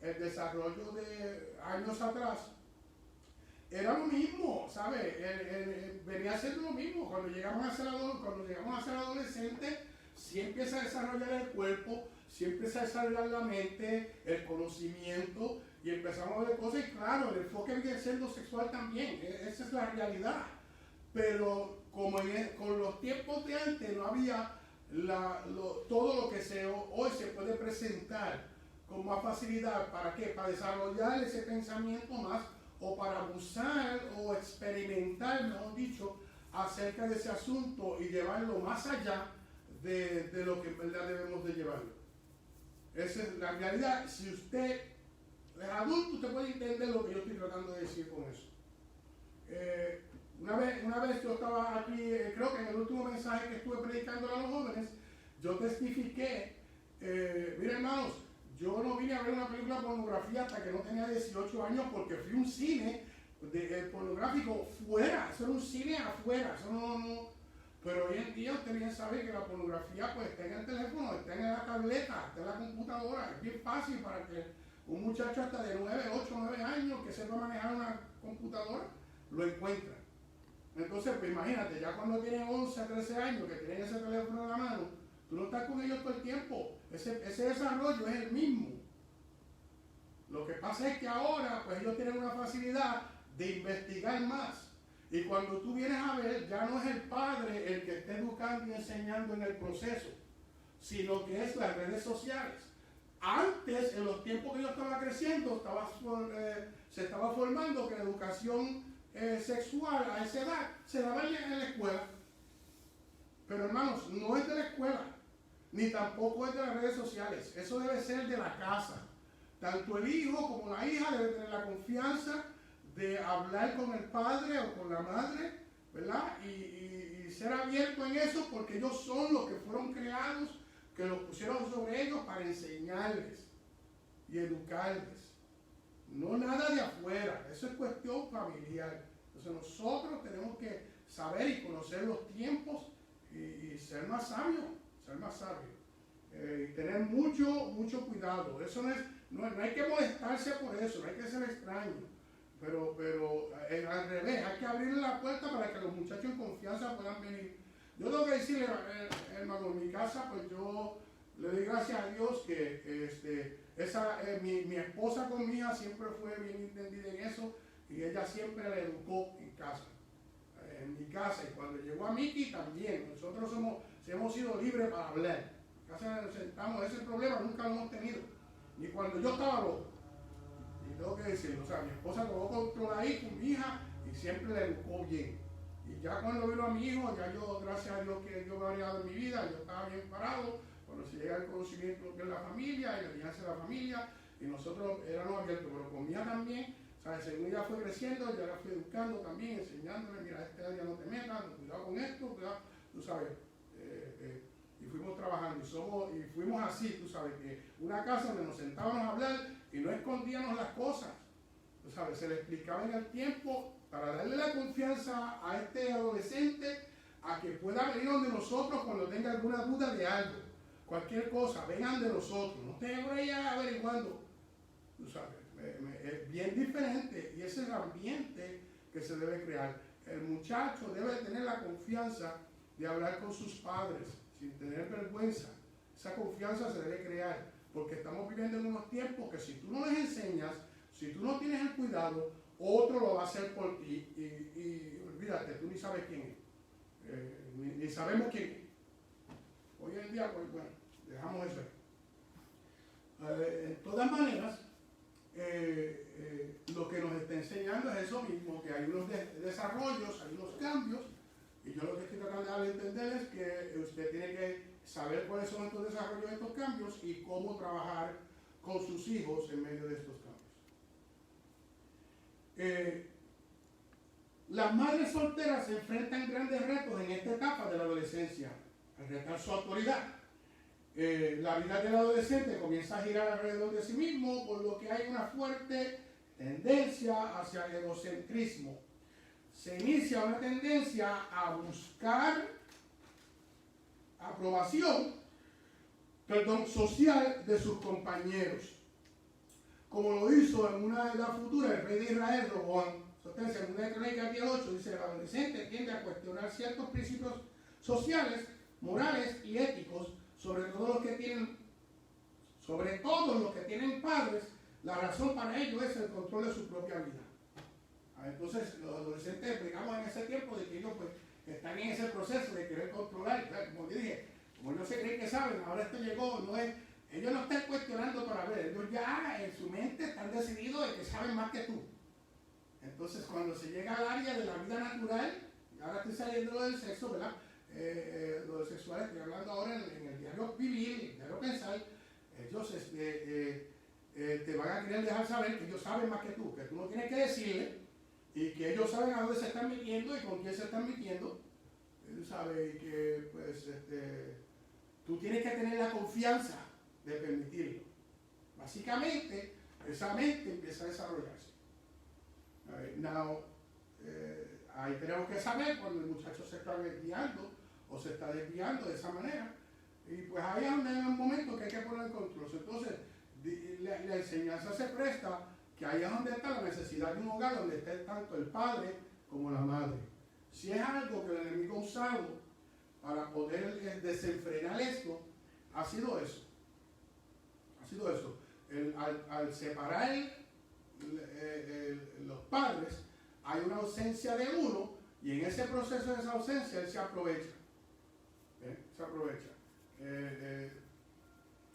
el desarrollo de años atrás, era lo mismo, ¿sabes? Venía siendo lo mismo. Cuando llegamos a ser adolescentes, sí empieza a desarrollar el cuerpo, sí empieza a desarrollar la mente, el conocimiento, y empezamos a ver cosas, y claro, el enfoque viene siendo sexual también, esa es la realidad. Pero como con los tiempos de antes no había todo lo que hoy se puede presentar con más facilidad. ¿Para qué? Para desarrollar ese pensamiento más, o para abusar o experimentar, mejor dicho, acerca de ese asunto y llevarlo más allá de lo que en verdad debemos de llevarlo. Esa es la realidad. Si usted es adulto, usted puede entender lo que yo estoy tratando de decir con eso. Una vez yo estaba aquí, creo que en el último mensaje que estuve predicando a los jóvenes, yo testifiqué, miren hermanos, yo no vine a ver una película de pornografía hasta que no tenía 18 años, porque fui a un cine pornográfico fuera, eso era un cine afuera, eso no. Pero hoy en día usted bien sabe que la pornografía pues está en el teléfono, está en la tableta, está en la computadora. Es bien fácil para que un muchacho hasta de 9, 8, 9 años que sepa manejar una computadora, lo encuentra. Entonces, pues imagínate, ya cuando tienen 11, 13 años, que tienen ese teléfono en la mano, tú no estás con ellos todo el tiempo. Ese desarrollo es el mismo. Lo que pasa es que ahora, pues ellos tienen una facilidad de investigar más. Y cuando tú vienes a ver, ya no es el padre el que está educando y enseñando en el proceso, sino que es las redes sociales. Antes, en los tiempos que yo estaba creciendo, se estaba formando que la educación sexual a esa edad se daba en la escuela. Pero hermanos, no es de la escuela, ni tampoco es de las redes sociales. Eso debe ser de la casa. Tanto el hijo como la hija deben tener la confianza de hablar con el padre o con la madre, ¿verdad? Y ser abierto en eso, porque ellos son los que fueron creados, que los pusieron sobre ellos para enseñarles y educarles. No nada de afuera, eso es cuestión familiar. Entonces nosotros tenemos que saber y conocer los tiempos y ser más sabios, y tener mucho cuidado. Eso no hay que molestarse por eso, no hay que ser extraño. Pero al revés, hay que abrirle la puerta para que los muchachos en confianza puedan venir. Yo tengo que decirle, hermano, en mi casa, pues yo le doy gracias a Dios que mi esposa con mi hija siempre fue bien entendida en eso, y ella siempre la educó en casa. En mi casa, y cuando llegó a Miki también, nosotros hemos sido libres para hablar. En casa nos sentamos, ese problema nunca lo hemos tenido, ni cuando yo estaba loco. Y tengo que decirlo, o sea, mi esposa lo controló ahí con mi hija y siempre la educó bien. Y ya cuando vino a mi hijo, ya yo, gracias a Dios que yo me había dado en mi vida, yo estaba bien parado, cuando se llega el conocimiento de la familia y la crianza de la familia, y nosotros éramos abiertos, pero con mi hija también, ¿sabes? Según ella fue creciendo, ya la fui educando también, enseñándole, mira, este área no te metas, cuidado con esto, cuidado, tú sabes. Y fuimos trabajando y fuimos así, tú sabes, que una casa donde nos sentábamos a hablar y no escondíamos las cosas, tú sabes, se le explicaba en el tiempo para darle la confianza a este adolescente a que pueda venir donde nosotros cuando tenga alguna duda de algo, cualquier cosa, vengan de nosotros, no estén por ahí averiguando, tú sabes, Es bien diferente y ese es el ambiente que se debe crear. El muchacho debe tener la confianza de hablar con sus padres sin tener vergüenza. Esa confianza se debe crear porque estamos viviendo en unos tiempos que si tú no les enseñas, si tú no tienes el cuidado, otro lo va a hacer por ti y olvídate, tú ni sabes quién es, ni sabemos quién es. Hoy en día, pues bueno, dejamos eso. De todas maneras, lo que nos está enseñando es eso mismo, que hay unos desarrollos, hay unos cambios, y yo lo que estoy tratando de darle a entender es que usted tiene que saber cuáles son estos desarrollos, estos cambios, y cómo trabajar con sus hijos en medio de estos cambios. Las madres solteras se enfrentan grandes retos en esta etapa de la adolescencia, al retar su autoridad. La vida del adolescente comienza a girar alrededor de sí mismo, por lo que hay una fuerte tendencia hacia el egocentrismo. Se inicia una tendencia a buscar aprobación, social de sus compañeros, como lo hizo en una edad futura el rey de Israel, Roboam. En una crónica 10:8 dice: el adolescente tiende a cuestionar ciertos principios sociales, morales y éticos, sobre todo los que tienen padres. La razón para ello es el control de su propia vida. Entonces los adolescentes, digamos, en ese tiempo de que ellos pues están en ese proceso de querer controlar, como yo dije, como ellos se creen que saben, ahora esto llegó, ellos no están cuestionando para ver, ellos ya en su mente están decididos de que saben más que tú. Entonces cuando se llega al área de la vida natural, ahora estoy saliendo del sexo, ¿verdad? Lo del sexual, estoy hablando ahora en el diario vivir, el diario pensar, ellos te van a querer dejar saber que ellos saben más que tú no tienes que decirle, y que ellos saben a dónde se están metiendo y con quién se están metiendo. Tú sabes que pues, tú tienes que tener la confianza de permitirlo. Básicamente, esa mente empieza a desarrollarse. Ahí tenemos que saber cuando el muchacho se está desviando o se está desviando de esa manera. Y pues ahí es donde hay un momento que hay que poner control. Entonces, la enseñanza se presta que ahí es donde está la necesidad de un hogar donde esté tanto el padre como la madre. Si es algo que el enemigo ha usado para poder desenfrenar esto, ha sido eso. Ha sido eso. Al separar los padres, hay una ausencia de uno, y en ese proceso de esa ausencia él se aprovecha. Se aprovecha.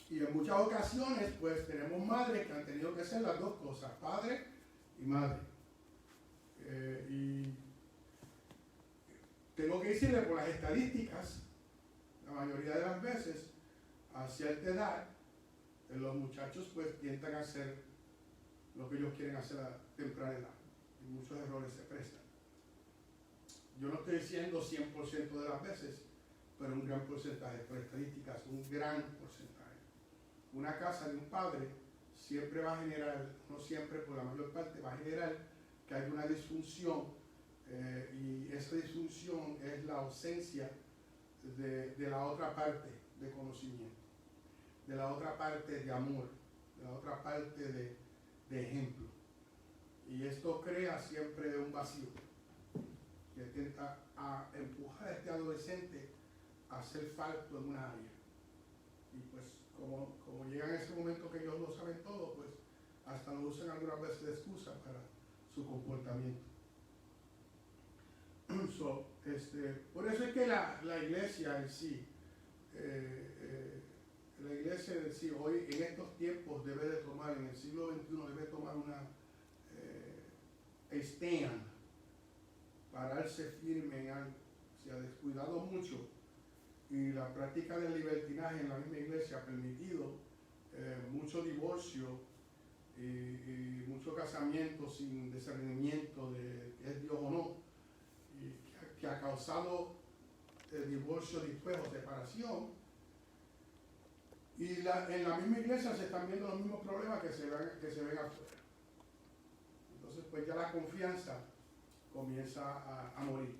Y en muchas ocasiones, pues tenemos madres que han tenido que ser las dos cosas, padre y madre. Y tengo que decirle por las estadísticas, la mayoría de las veces, a cierta edad, los muchachos pues tienden a hacer lo que ellos quieren hacer a temprana edad. Y muchos errores se prestan. Yo no estoy diciendo 100% de las veces, pero un gran porcentaje, por estadísticas, un gran porcentaje. Una casa de un padre siempre va a generar, no siempre, por la mayor parte, va a generar que haya una disfunción, y esa disfunción es la ausencia de la otra parte de conocimiento, de la otra parte de amor, de la otra parte de ejemplo. Y esto crea siempre un vacío que intenta a empujar a este adolescente a hacer falto en una área. Y pues como llega en ese momento que ellos lo saben todo, pues hasta lo usan algunas veces de excusa para su comportamiento. Por eso es que la iglesia en sí, hoy en estos tiempos debe de tomar, en el siglo XXI debe tomar una stand, pararse firme en algo. Se ha descuidado mucho, y la práctica del libertinaje en la misma iglesia ha permitido mucho divorcio y mucho casamiento sin discernimiento de que es Dios o no, y que ha causado el divorcio después o separación. Y en la misma iglesia se están viendo los mismos problemas que se ven afuera. Entonces pues ya la confianza comienza a morir.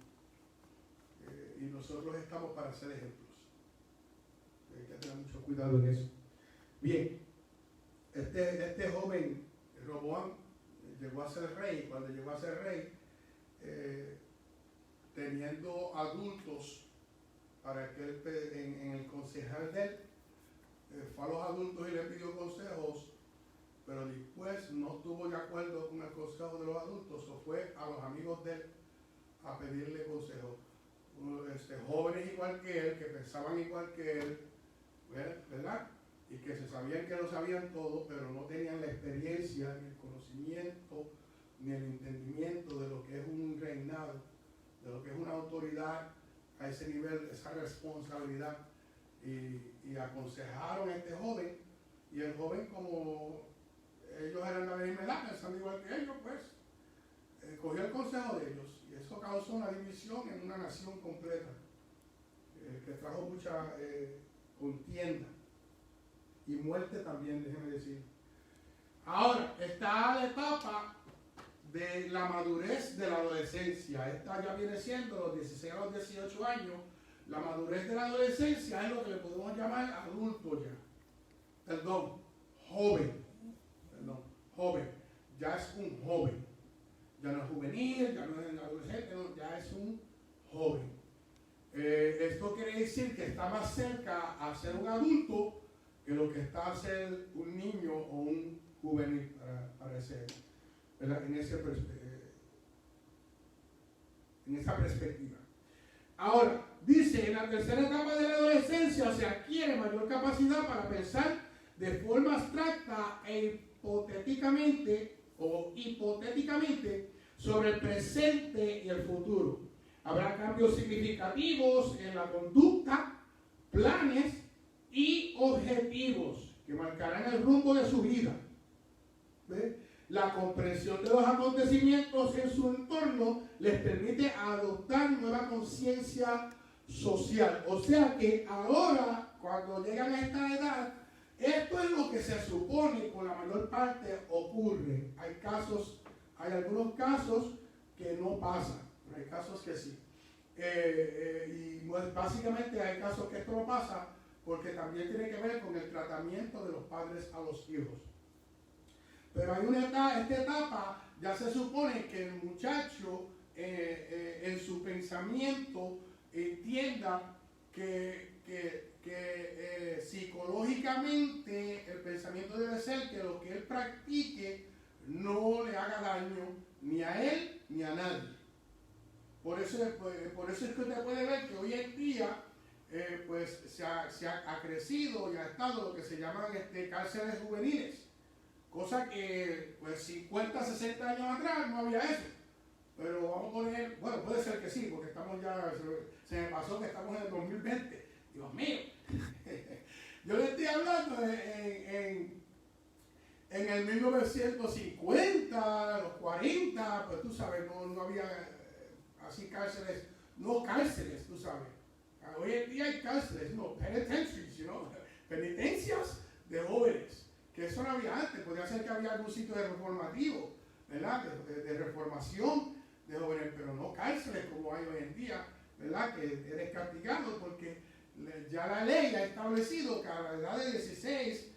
Y nosotros estamos para ser ejemplos. Hay que tener mucho cuidado en eso. Bien, este joven Roboam llegó a ser rey, cuando llegó a ser rey, teniendo adultos para que él, en el concejal de él, fue a los adultos y le pidió consejos, pero después no estuvo de acuerdo con el consejo de los adultos, o fue a los amigos de él a pedirle consejo. Jóvenes igual que él, que pensaban igual que él, ¿verdad? Y que se sabían que lo sabían todo, pero no tenían la experiencia, ni el conocimiento, ni el entendimiento de lo que es un reinado, de lo que es una autoridad a ese nivel, esa responsabilidad. Y aconsejaron a este joven, y el joven, como ellos eran la misma edad, pensando igual que ellos, pues cogió el consejo de ellos, y eso causó una división en una nación completa, que trajo mucha contienda y muerte también, déjeme decir. Ahora está la etapa de la madurez de la adolescencia. Esta ya viene siendo los 16 a los 18 años. La madurez de la adolescencia es lo que le podemos llamar adulto ya. Joven. Ya es un joven. Ya no es juvenil, ya no es adolescente, no, ya es un joven. Esto quiere decir que está más cerca a ser un adulto que lo que está a ser un niño o un juvenil para ese, en esa perspectiva. Ahora, dice, en la tercera etapa de la adolescencia se adquiere mayor capacidad para pensar de forma abstracta e hipotéticamente sobre el presente y el futuro. Habrá cambios significativos en la conducta, planes y objetivos que marcarán el rumbo de su vida. ¿Ve? La comprensión de los acontecimientos en su entorno les permite adoptar nueva conciencia social. O sea que ahora, cuando llegan a esta edad, esto es lo que se supone por la mayor parte ocurre. Hay algunos casos que no pasan, pero hay casos que sí. Y pues, básicamente hay casos que esto no pasa porque también tiene que ver con el tratamiento de los padres a los hijos. Pero hay esta etapa, ya se supone que el muchacho en su pensamiento entienda que psicológicamente el pensamiento debe ser que lo que él practique no le haga daño ni a él ni a nadie. Por eso es que usted puede ver que hoy en día pues se ha crecido y ha estado lo que se llaman cárceles juveniles. Cosa que, pues, 50, 60 años atrás no había eso. Pero vamos a poner, bueno, puede ser que sí, porque estamos ya, se me pasó que estamos en el 2020. Dios mío. Yo le estoy hablando en el 1950, los 40, pues tú sabes, no había así cárceles, tú sabes. Hoy en día hay cárceles, penitentiaries, penitencias de jóvenes. Que eso no había antes, podría ser que había algún sitio de reformativo, ¿verdad? De reformación de jóvenes, pero no cárceles como hay hoy en día, ¿verdad? Que eres castigado porque ya la ley ha establecido que a la edad de 16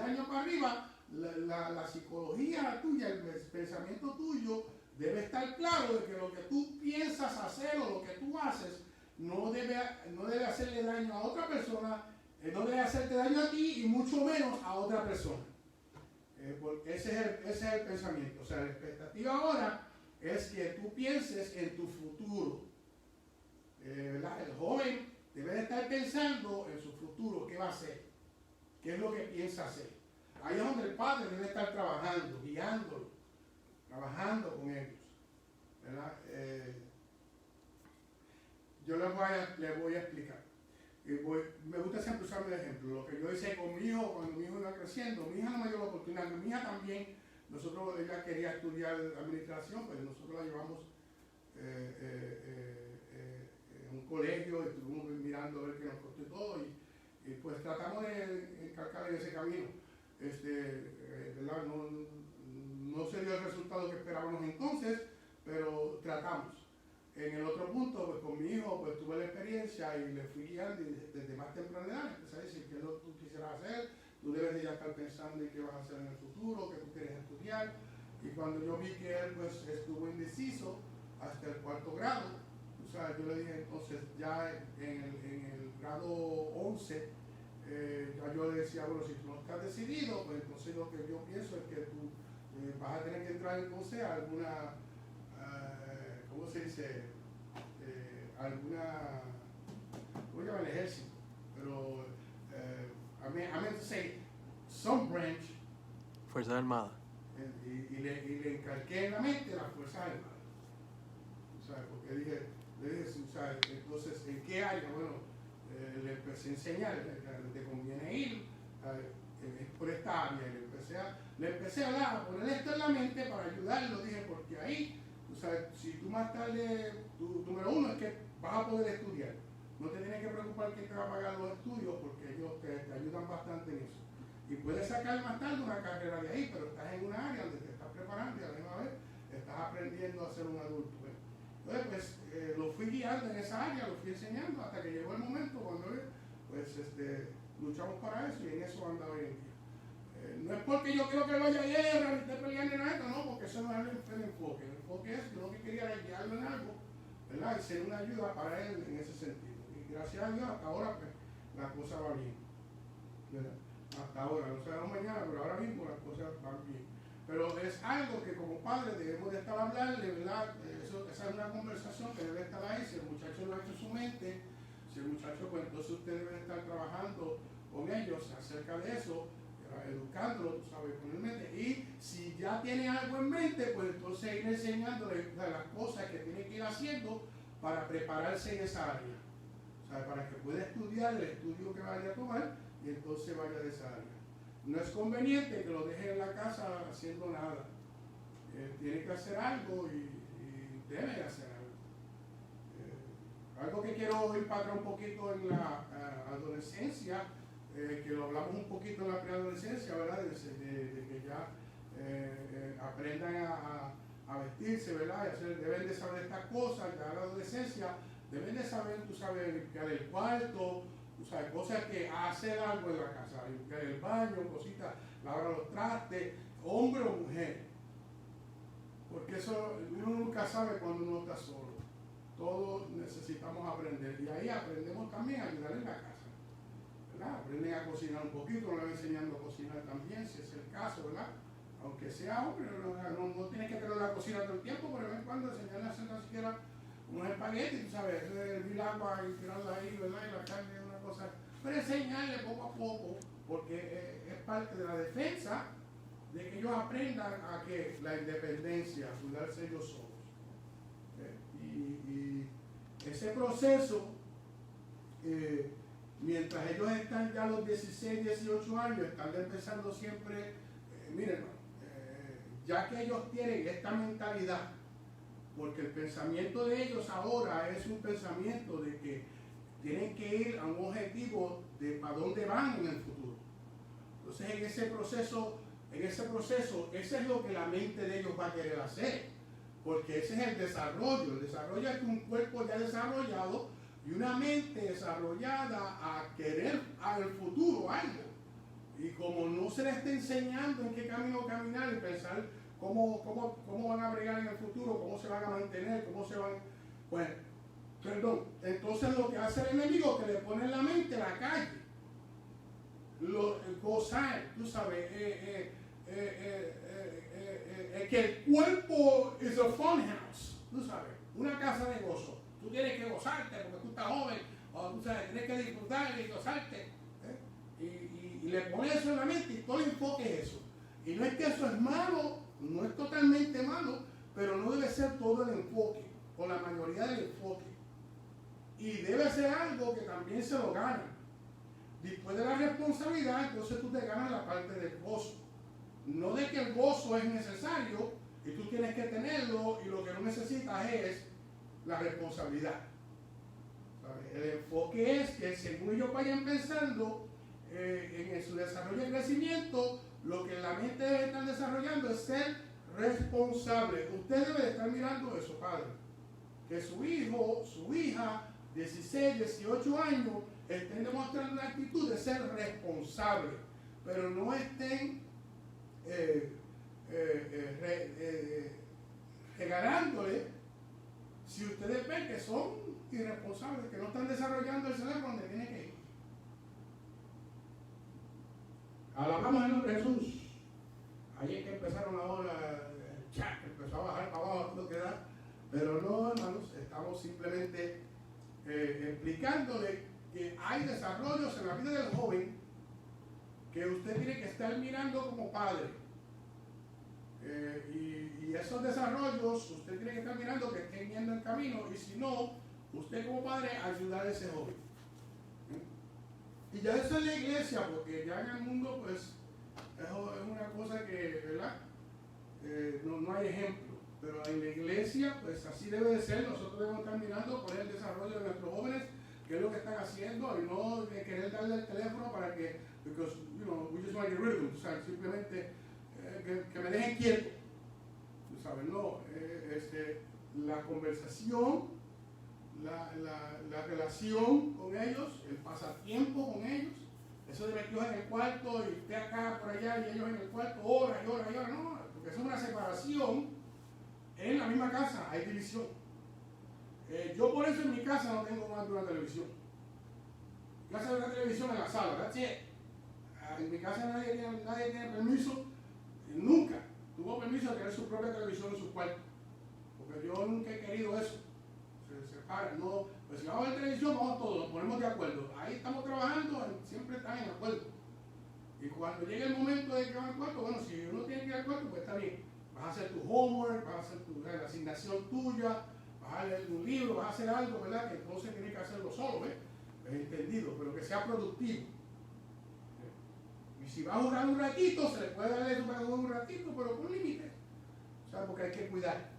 años para arriba, la psicología tuya, el pensamiento tuyo debe estar claro de que lo que tú piensas hacer o lo que tú haces no debe hacerle daño a otra persona, no debe hacerte daño a ti y mucho menos a otra persona. Porque ese es el pensamiento. O sea, la expectativa ahora es que tú pienses en tu futuro. ¿Verdad? El joven debe de estar pensando en su futuro, qué va a hacer, qué es lo que piensa hacer. Ahí es donde el padre debe estar trabajando, guiándolo, trabajando con ellos. ¿Verdad? Yo les voy a explicar. Me gusta siempre usar un ejemplo. Lo que yo hice con mi hijo cuando mi hijo iba creciendo, mi hija no me dio la oportunidad, mi hija también, ella quería estudiar administración, pero nosotros la llevamos en un colegio, estuvimos mirando a ver qué nos costó y todo, y pues tratamos de encarcar en ese camino. ¿Verdad? No se dio el resultado que esperábamos entonces, pero tratamos. En el otro punto, pues con mi hijo, pues tuve la experiencia y le fui guiando desde más temprana edad. Empecé a decir qué es lo que tú quisieras hacer, tú debes de ir a estar pensando en qué vas a hacer en el futuro, qué tú quieres estudiar. Y cuando yo vi que él pues estuvo indeciso hasta el 4º grado, o sea, yo le dije entonces ya en el grado 11, ya yo le decía, bueno, si tú no estás decidido, pues entonces lo que yo pienso es que tú vas a tener que entrar entonces a alguna, ¿cómo se dice? Voy a llamar el ejército, pero I meant to say some branch. Fuerza Armada. Y le encalqué en la mente las Fuerzas Armadas. ¿Sabes? Porque le dije, ¿sabes? Entonces, ¿en qué área? Bueno, le empecé a enseñar, te conviene ir por esta área. Le empecé a hablar, a poner esto en la mente para ayudarlo. Dije, porque ahí, tú sabes, si tú más tarde, número uno es que vas a poder estudiar. No te tienes que preocupar quién te va a pagar los estudios, porque ellos te ayudan bastante en eso. Y puedes sacar más tarde una carrera de ahí, pero estás en una área donde te estás preparando y a la misma vez estás aprendiendo a ser un adulto. Entonces, pues, lo fui guiando en esa área, lo fui enseñando hasta que llegó el momento cuando pues, luchamos para eso y en eso anda hoy en día. No es porque yo creo que vaya a guerra ni esté peleando en esto, no, porque eso no es el enfoque. El enfoque es que lo que quería era guiarlo en algo, ¿verdad? Y ser una ayuda para él en ese sentido. Y gracias a Dios, hasta ahora, pues, la cosa va bien, ¿verdad? Hasta ahora, no sabemos mañana, pero ahora mismo las cosas van bien. Pero es algo que como padres debemos de estar hablando, ¿verdad? Esa es una conversación que debe estar ahí. Si el muchacho lo ha hecho en su mente, si el muchacho, pues entonces usted debe estar trabajando con ellos acerca de eso, educándolo, tú sabes, con el mente. Y si ya tiene algo en mente, pues entonces ir enseñándole las cosas que tiene que ir haciendo para prepararse en esa área. O sea, para que pueda estudiar el estudio que vaya a tomar y entonces vaya de esa área. No es conveniente que lo deje en la casa haciendo nada. Tiene que hacer algo y debe hacer algo. Algo que quiero ir para atrás un poquito en la adolescencia, que lo hablamos un poquito en la preadolescencia, ¿verdad? De que ya aprendan a vestirse, ¿verdad? Deben de saber estas cosas, ya en la adolescencia, deben de saber, tú sabes, limpiar el cuarto, tú sabes, cosas que hacer algo en la casa, limpiar el baño, cositas, lavar los trastes, hombre o mujer. Porque eso uno nunca sabe cuando uno está solo. Todos necesitamos aprender. Y ahí aprendemos también a ayudar en la casa, ¿verdad? Aprenden a cocinar un poquito, nos van enseñando a cocinar también, si es el caso, ¿verdad? Aunque sea hombre, no tienes que tener la cocina todo el tiempo, pero de vez en cuando enseñarle a hacer ni siquiera unos espaguetis, tú sabes, hervir agua y tirarla ahí, ¿verdad? Y la carne es una cosa. Pero enseñarle poco a poco, porque es parte de la defensa de que ellos aprendan a que la independencia, a cuidarse ellos solos. Y ese proceso, mientras ellos están ya a los 16, 18 años, están empezando siempre, miren, ya que ellos tienen esta mentalidad, porque el pensamiento de ellos ahora es un pensamiento de que tienen que ir a un objetivo de para dónde van en el futuro. Entonces en ese proceso, ese es lo que la mente de ellos va a querer hacer, porque ese es el desarrollo. El desarrollo es un cuerpo ya desarrollado y una mente desarrollada a querer al futuro algo. Y como no se les está enseñando en qué camino caminar y pensar cómo van a bregar en el futuro, cómo se van a mantener, entonces lo que hace el enemigo es que le pone en la mente la calle, gozar, tú sabes, que el cuerpo es a fun house, tú sabes, una casa de gozo. Tú tienes que gozarte porque tú estás joven, o tú sabes, tienes que disfrutar y gozarte. Y le pone eso en la mente y todo el enfoque es eso. Y no es que eso es malo, no es totalmente malo, pero no debe ser todo el enfoque, o la mayoría del enfoque. Y debe ser algo que también se lo gana. Después de la responsabilidad, entonces tú te ganas la parte del gozo. No de que el gozo es necesario y tú tienes que tenerlo y lo que no necesitas es la responsabilidad. ¿Sabes? El enfoque es que según ellos vayan pensando en su desarrollo y crecimiento, lo que la mente debe estar desarrollando es ser responsable. Usted debe estar mirando eso, padre. Que su hijo, su hija, 16, 18 años, estén demostrando una actitud de ser responsable. pero no estén regalándole si ustedes ven que son irresponsables, que no están desarrollando el cerebro donde tiene que ir. Alabamos el nombre de Jesús. Ahí es que empezaron ahora el chat, empezó a bajar para abajo todo lo que da. Pero no, hermanos, estamos simplemente explicándole que hay desarrollos en la vida del joven que usted tiene que estar mirando como padre. Y esos desarrollos usted tiene que estar mirando que estén yendo en camino, y si no, usted como padre ayudar a ese joven. Y ya eso es la iglesia, porque ya en el mundo pues es una cosa que, ¿verdad? No hay ejemplo, pero en la iglesia pues así debe de ser. Nosotros debemos estar mirando por el desarrollo de nuestros jóvenes, qué es lo que están haciendo, y no querer darle el teléfono para que, because, you know, we just want to get rid of them, o sea, simplemente que me dejen quieto, tú sabes, no, la conversación, la relación con ellos, el pasatiempo con ellos, eso de metidos en el cuarto y usted acá por allá y ellos en el cuarto, horas y horas y horas, no, porque es una separación. En la misma casa hay división. Yo por eso en mi casa no tengo más de una televisión. En mi casa hay una televisión en la sala, that's it. En mi casa nadie tiene permiso, nunca tuvo permiso de tener su propia televisión en su cuarto, porque yo nunca he querido eso. Se separa, no, pues si vamos a ver televisión, vamos todos, nos ponemos de acuerdo. Ahí estamos trabajando, siempre están en acuerdo. Y cuando llegue el momento de que van al cuarto, bueno, si uno tiene que ir al cuarto, pues está bien. Vas a hacer tu homework, vas a hacer la asignación tuya, vas a leer un libro, vas a hacer algo, ¿verdad? Que entonces tienes que hacerlo solo, ¿ves? Es entendido, pero que sea productivo. Y si va a jugar un ratito, se le puede dar eso para jugar un ratito, pero con límites. O sea, porque hay que cuidar.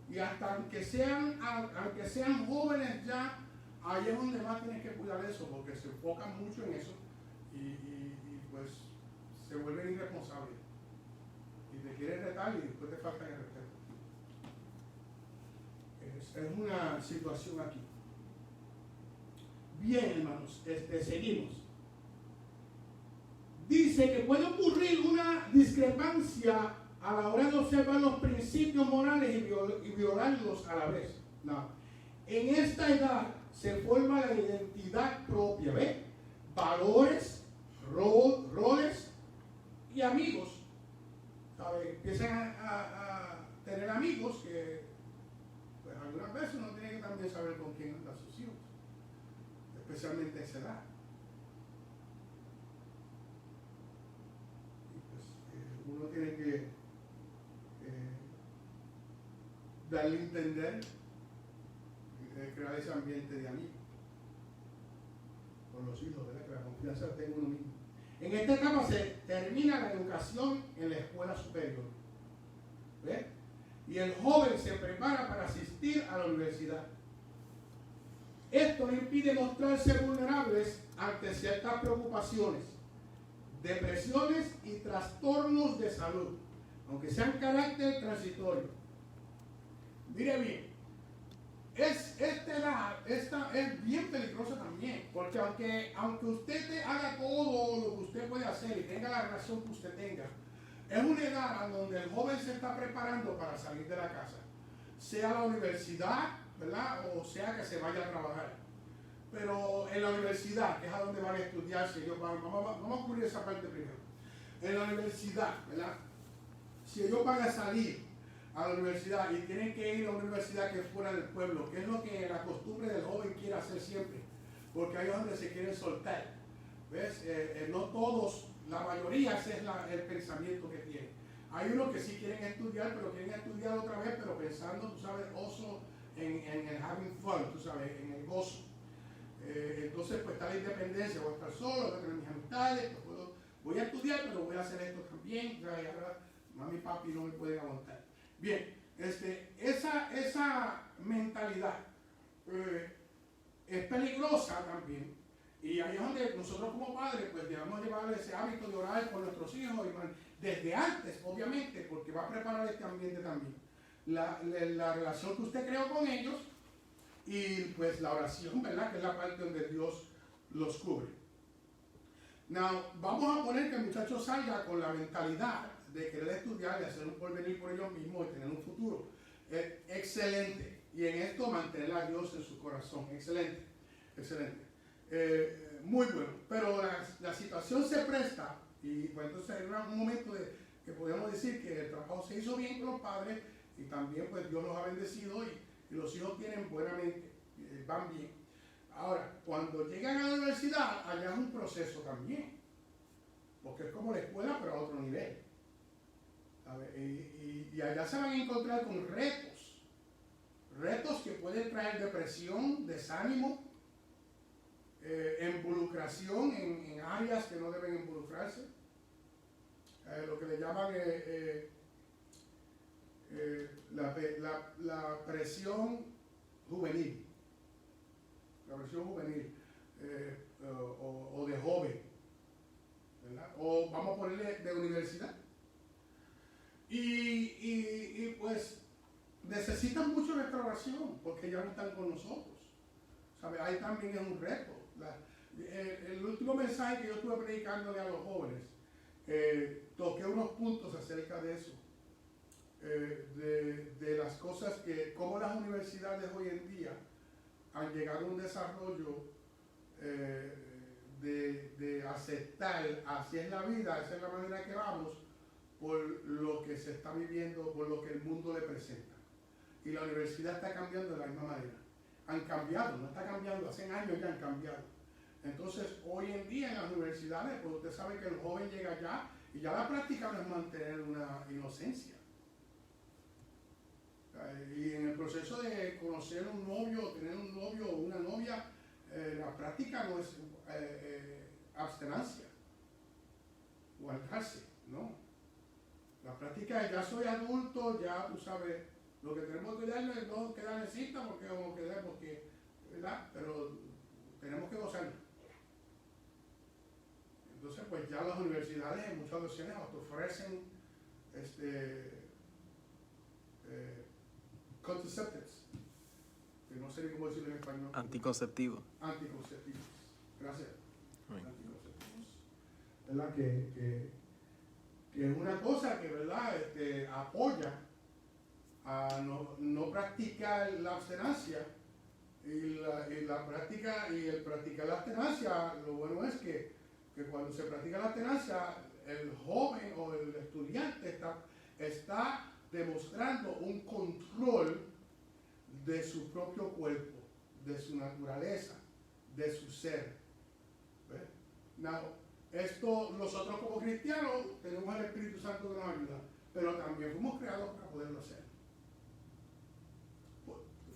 Y hasta aunque sean jóvenes ya, ahí es donde más tienes que cuidar eso, porque se enfocan mucho en eso y pues se vuelven irresponsables. Y te quieren retar y después te faltan el respeto. Es una situación aquí. Bien, hermanos, seguimos. Dice que puede ocurrir una discrepancia a la hora de observar los principios morales y violarlos a la vez. No. En esta edad se forma la identidad propia, ¿ves? Valores, roles y amigos. ¿Sabes? Empiezan a tener amigos que pues algunas veces uno tiene que también saber con quién andan sus hijos, especialmente a esa edad. Y pues uno tiene que darle a entender, crear ese ambiente de amigos con los hijos, ¿verdad? Que la confianza esté en uno mismo. En esta etapa se termina la educación en la escuela superior, ¿ves? Y el joven se prepara para asistir a la universidad. Esto le impide mostrarse vulnerables ante ciertas preocupaciones, depresiones y trastornos de salud, aunque sean carácter transitorio. Mire bien, esta es bien peligrosa también, porque aunque usted haga todo lo que usted puede hacer y tenga la relación que usted tenga, es una edad donde el joven se está preparando para salir de la casa, sea la universidad, ¿verdad? O sea que se vaya a trabajar. Pero en la universidad, que es a donde van a estudiar, si ellos vamos a cubrir esa parte primero. En la universidad, ¿verdad? Si ellos van a salir a la universidad y tienen que ir a una universidad que es fuera del pueblo, que es lo que la costumbre del joven quiere hacer siempre, porque ahí es donde se quieren soltar. ¿Ves? No todos, la mayoría ese es el pensamiento que tienen. Hay unos que sí quieren estudiar, pero quieren estudiar otra vez, pero pensando, tú sabes, oso en el having fun, tú sabes, en el gozo. Entonces pues está la independencia, voy a estar solo, voy a tener mis amistades, voy a estudiar, pero voy a hacer esto también, ahora mami y papi no me pueden aguantar. Bien, esa mentalidad es peligrosa también, y ahí es donde nosotros como padres pues debemos llevar ese hábito de orar por nuestros hijos desde antes, obviamente, porque va a preparar este ambiente también. La relación que usted creó con ellos y pues la oración, ¿verdad? Que es la parte donde Dios los cubre. Now, vamos a poner que el muchacho salga con la mentalidad de querer estudiar y hacer un porvenir por ellos mismos y tener un futuro. Excelente. Y en esto mantener a Dios en su corazón. Excelente. Excelente. Muy bueno. Pero la situación se presta y pues entonces hay un momento que podemos decir que el trabajo se hizo bien con los padres y también pues Dios los ha bendecido y los hijos tienen buenamente, van bien. Ahora, cuando llegan a la universidad, allá es un proceso también, porque es como la escuela pero a otro nivel. Y allá se van a encontrar con retos que pueden traer depresión, desánimo, involucración en áreas que no deben involucrarse, lo que le llaman la presión juvenil, o de joven, ¿verdad? O vamos a ponerle de universidad. Y pues necesitan mucho restauración porque ya no están con nosotros. ¿Sabe? Ahí también es un reto. El último mensaje que yo estuve predicándole a los jóvenes, toqué unos puntos acerca de eso, de las cosas que, como las universidades hoy en día han llegado a un desarrollo de aceptar, así es la vida, esa es la manera que vamos, por lo que se está viviendo, por lo que el mundo le presenta. Y la universidad está cambiando de la misma manera. Han cambiado, no está cambiando, hace años ya han cambiado. Entonces, hoy en día en las universidades, pues usted sabe que el joven llega allá y ya la práctica no es mantener una inocencia. Y en el proceso de conocer un novio, tener un novio o una novia, la práctica no es abstenancia o alejarse, no. La práctica es ya soy adulto, ya tú sabes, lo que tenemos que cuidar es no quedar en cita porque vamos a quedar, porque, ¿verdad? Pero tenemos que gozarlo. Entonces, pues ya las universidades en muchas ocasiones ofrecen contraceptives, que no sé cómo decirlo en español. Anticonceptivo. Anticonceptivos. Gracias. Amén. Anticonceptivos. ¿Verdad? Que es una cosa que, ¿verdad? Apoya a no practicar la abstenancia. Y la práctica y el practicar la abstenancia, lo bueno es que cuando se practica la abstenancia, el joven o el estudiante está demostrando un control de su propio cuerpo, de su naturaleza, de su ser. ¿Ves? Now, esto nosotros como cristianos tenemos el Espíritu Santo que nos ayuda, pero también fuimos creados para poderlo hacer.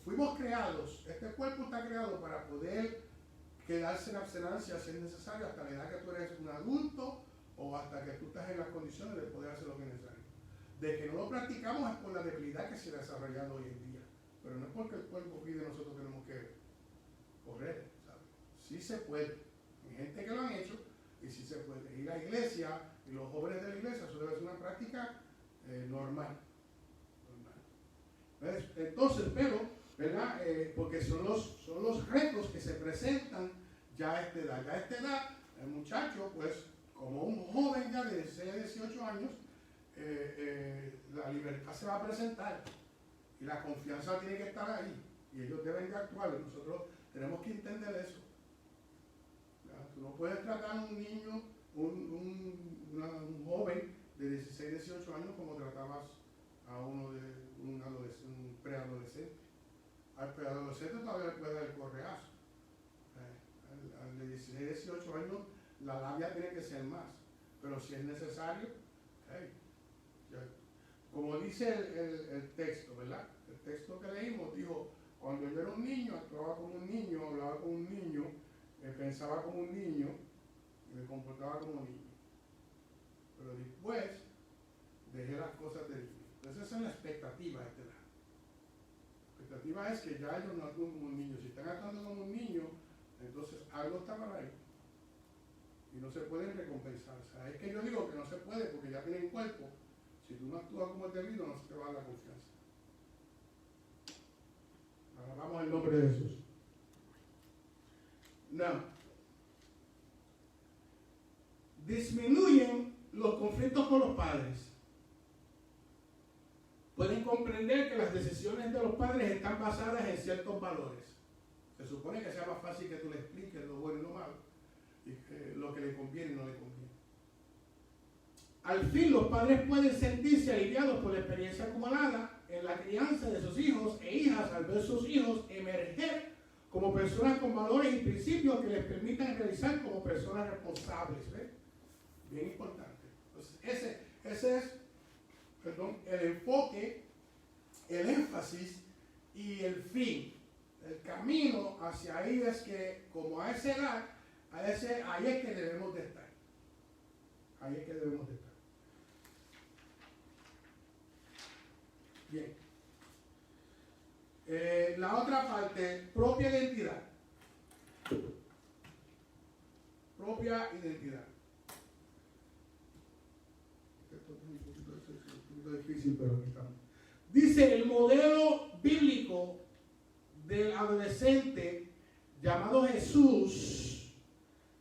Fuimos creados, este cuerpo está creado para poder quedarse en abstenancia si es necesario hasta la edad que tú eres un adulto o hasta que tú estás en las condiciones de poder hacer lo que es necesario. De que no lo practicamos es por la debilidad que se ha desarrollado hoy en día, pero no es porque el cuerpo pide, nosotros tenemos que correr, ¿sabes? Sí se puede, hay gente que lo han hecho y sí se puede. Ir a la iglesia y los jóvenes de la iglesia, eso debe ser una práctica normal. ¿Ves? Entonces, pero ¿verdad? Porque son los retos que se presentan ya a esta edad. Ya a esta edad, el muchacho, pues, como un joven ya de 16 a 18 años, la libertad se va a presentar y la confianza tiene que estar ahí y ellos deben de actuar. Nosotros tenemos que entender eso. ¿Verdad? Tú no puedes tratar a un niño, un joven de 16 a 18 años como tratabas a uno de un preadolescente. Al preadolescente todavía le puede dar el correazo. Al de 16, 18 años la labia tiene que ser más. Pero si es necesario, como dice el texto, ¿verdad? El texto que leímos dijo, cuando yo era un niño, actuaba como un niño, hablaba como un niño, pensaba como un niño y me comportaba como un niño. Pero después dejé las cosas de niño. Entonces esa es la expectativa de esta edad. La expectativa es que ya ellos no actúen como un niño. Si están actuando como un niño, entonces algo está mal ahí. Y no se pueden recompensar. O sea, es que yo digo que no se puede porque ya tienen cuerpo. Si tú no actúas como es debido, no se te va a dar la confianza. Alabamos el nombre de Jesús. No. disminuyen los conflictos con los padres. Pueden comprender que las decisiones de los padres están basadas en ciertos valores. Se supone que sea más fácil que tú le expliques lo bueno y lo malo, y lo que le conviene y no le conviene. Al fin, los padres pueden sentirse aliviados por la experiencia acumulada en la crianza de sus hijos e hijas al ver sus hijos emerger como personas con valores y principios que les permitan realizar como personas responsables. ¿Ves? Bien importante. Entonces, ese es el enfoque, el énfasis y el fin. El camino hacia ahí es que, como a esa edad, ahí es que debemos de estar. Ahí es que debemos de estar. Bien. La otra parte, propia identidad. Propia identidad. Esto es un poquito difícil, pero aquí estamos. Dice el modelo bíblico del adolescente llamado Jesús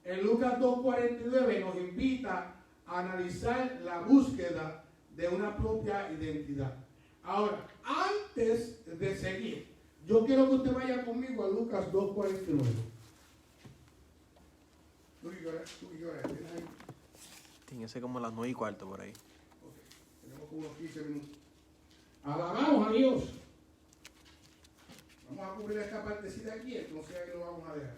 en Lucas 2:49 nos invita a analizar la búsqueda de una propia identidad. Ahora, antes de seguir, yo quiero que usted vaya conmigo a Lucas 2:49. ¿Tú qué hora es? ¿Tienes ahí? Tiene que ser como las 9:15 por ahí. Okay. Tenemos como unos 15 minutos. Alabamos a Dios. Vamos a cubrir esta partecita aquí, entonces ahí lo vamos a dejar.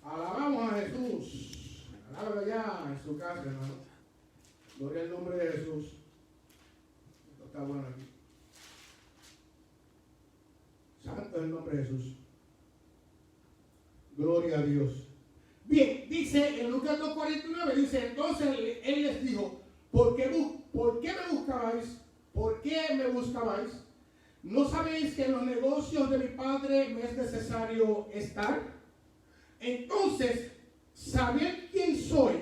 Alabamos a Jesús. Alábalo allá en su casa, hermano. Gloria al nombre de Jesús. Esto está bueno aquí. Santo es el nombre de Jesús. Gloria a Dios. Bien, dice en Lucas 2:49, dice, entonces él les dijo, ¿por qué me buscabais? ¿Por qué me buscabais? ¿No sabéis que en los negocios de mi padre me es necesario estar? Entonces, saber quién soy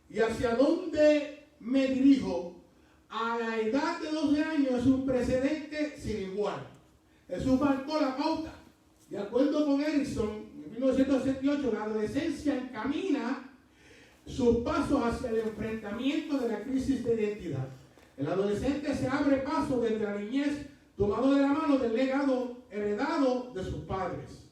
y hacia dónde me dirijo a la edad de 12 años es un precedente sin igual. Jesús marcó la pauta. De acuerdo con Erickson, en 1968, la adolescencia encamina sus pasos hacia el enfrentamiento de la crisis de identidad. El adolescente se abre paso desde la niñez, tomado de la mano del legado heredado de sus padres.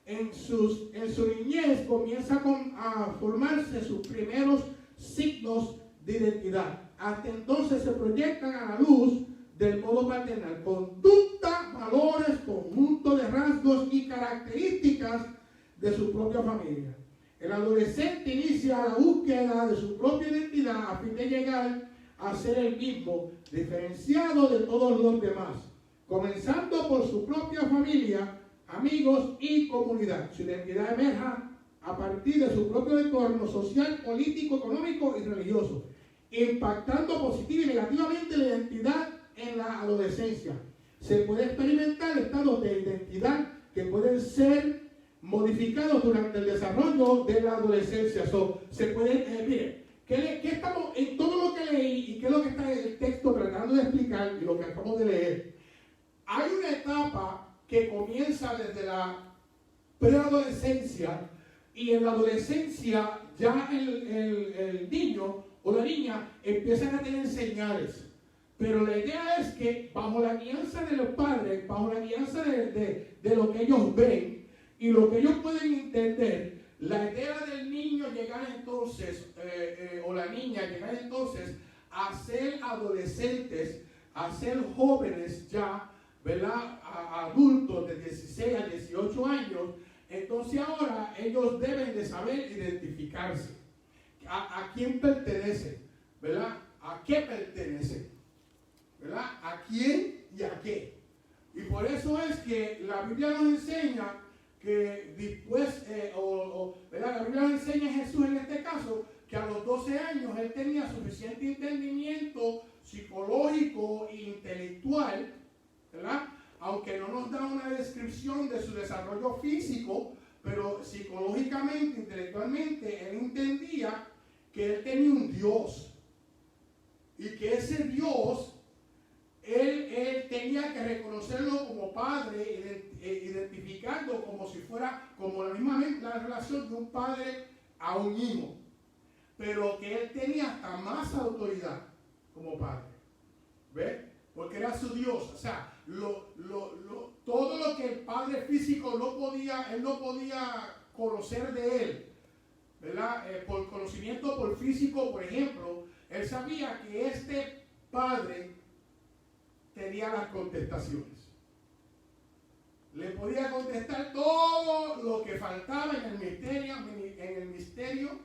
En su niñez comienza a formarse sus primeros signos de identidad. Hasta entonces se proyectan a la luz del modo paternal. Conducta, valores, conjunto de rasgos y características de su propia familia. El adolescente inicia la búsqueda de su propia identidad a fin de llegar a ser el mismo, diferenciado de todos los demás, comenzando por su propia familia, amigos y comunidad. Su identidad emerja a partir de su propio entorno social, político, económico y religioso, impactando positiva y negativamente la identidad en la adolescencia. Se puede experimentar estados de identidad que pueden ser modificados durante el desarrollo de la adolescencia. Se pueden, miren, ¿qué estamos en todo lo que leí y qué es lo que está en el texto tratando de explicar y lo que acabamos de leer? Hay una etapa que comienza desde la preadolescencia y en la adolescencia ya el niño o la niña empiezan a tener señales. Pero la idea es que bajo la guianza de los padres, bajo la guianza de lo que ellos ven y lo que ellos pueden entender, la idea del niño llegar entonces, o la niña llegar entonces a ser adolescentes, a ser jóvenes ya, ¿verdad? Adultos de 16 a 18 años, entonces ahora ellos deben de saber identificarse. ¿A quién pertenecen? ¿Verdad? ¿A qué pertenecen? ¿Verdad? ¿A quién y a qué? Y por eso es que la Biblia nos enseña que después, ¿verdad? La Biblia nos enseña a Jesús en este caso, que a los 12 años él tenía suficiente entendimiento psicológico e intelectual, ¿verdad? Aunque no nos da una descripción de su desarrollo físico, pero psicológicamente, intelectualmente, él entendía que él tenía un Dios y que ese Dios, él tenía que reconocerlo como padre, identificando como si fuera como la relación de un padre a un hijo, pero que él tenía hasta más autoridad como padre, ¿ves? Porque era su Dios. O sea, todo lo que el padre físico él no podía conocer de él, ¿verdad? Por conocimiento por físico, por ejemplo, él sabía que este padre tenía las contestaciones. Le podía contestar todo lo que faltaba en el misterio